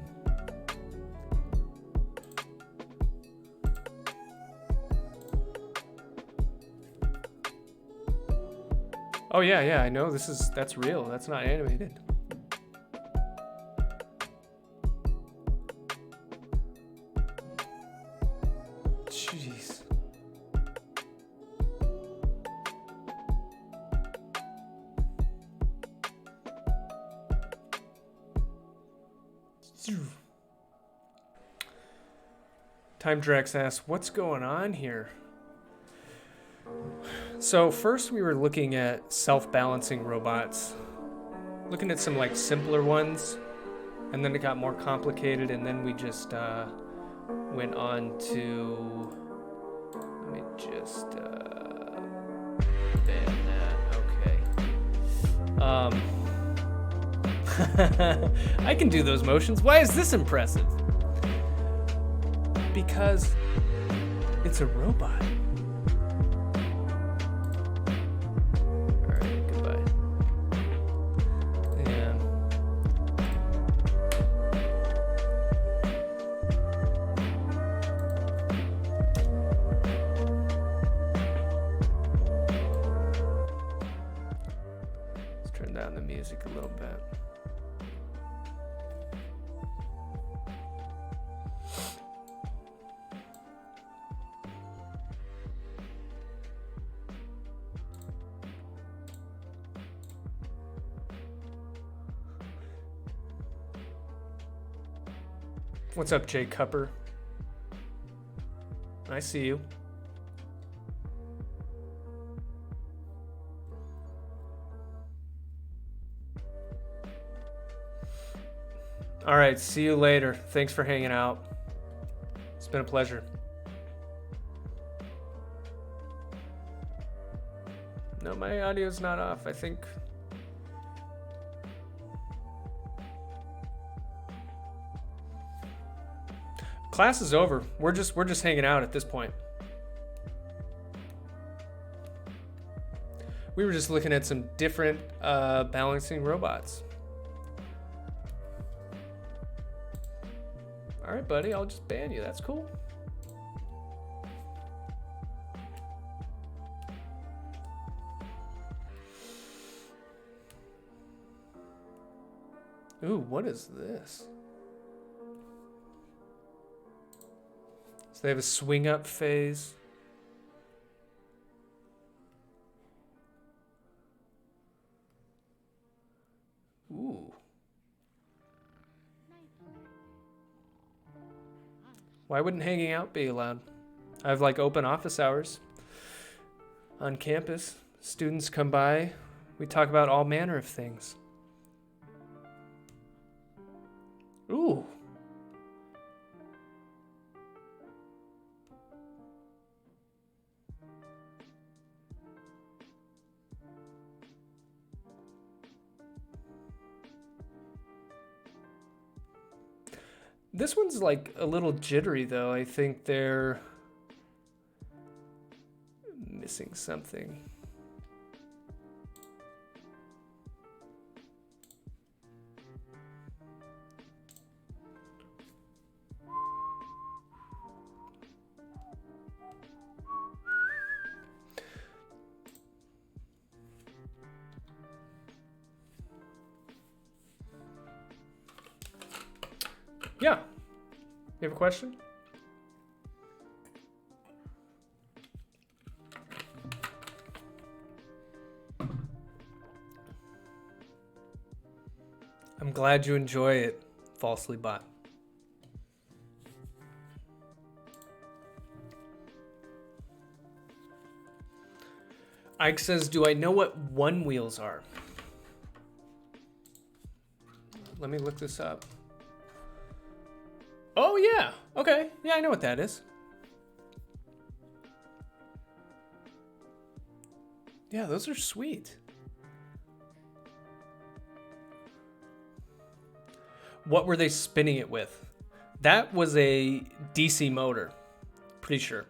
Oh yeah, I know that's real. That's not animated. Jeez. Time Drex asks, what's going on here? So first we were looking at self-balancing robots, looking at some like simpler ones, and then it got more complicated, and then we just went on to, let me just ban that. Okay. I can do those motions. Why is this impressive? Because it's a robot. Alright, goodbye. And let's turn down the music a little bit. What's up, Jay Cupper? I see you. All right, see you later. Thanks for hanging out. It's been a pleasure. No, my audio's not off, I think. Class is over. We're just hanging out at this point. We were just looking at some different balancing robots. All right, buddy, I'll just ban you. That's cool. Ooh, what is this? So they have a swing up phase. Ooh. Why wouldn't hanging out be allowed? I have like open office hours on campus. Students come by. We talk about all manner of things. Ooh. This one's like a little jittery though. I think they're missing something. Yeah. You have a question? I'm glad you enjoy it, falsely bot. Ike says, do I know what one wheels are? Let me look this up. Oh, yeah. Okay. Yeah, I know what that is. Yeah, those are sweet. What were they spinning it with? That was a DC motor. Pretty sure.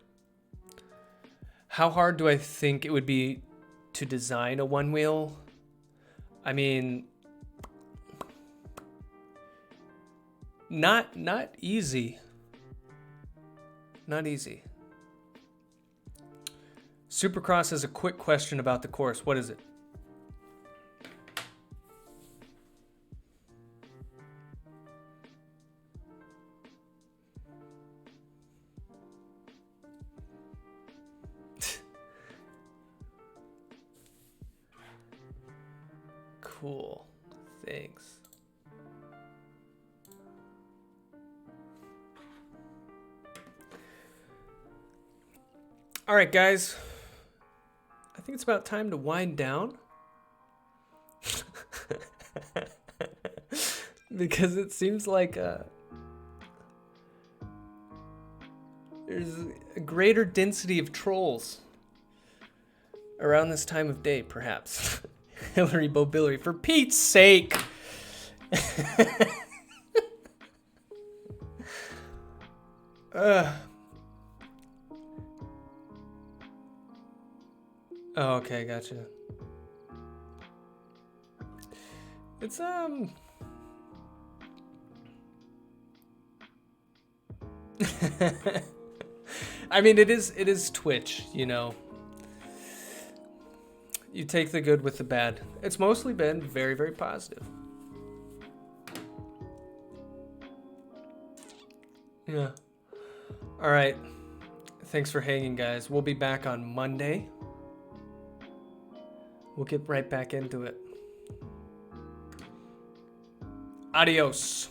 How hard do I think it would be to design a one wheel? I mean, not easy. Not easy. Supercross has a quick question about the course. What is it? Cool. Thanks. All right, guys. I think it's about time to wind down. Because it seems like there's a greater density of trolls around this time of day, perhaps. Hillary Bobillery, for Pete's sake. Oh, okay, gotcha. It's I mean, it is Twitch, you know. You take the good with the bad. It's mostly been very, very positive. Yeah. All right. Thanks for hanging, guys. We'll be back on Monday. We'll get right back into it. Adios.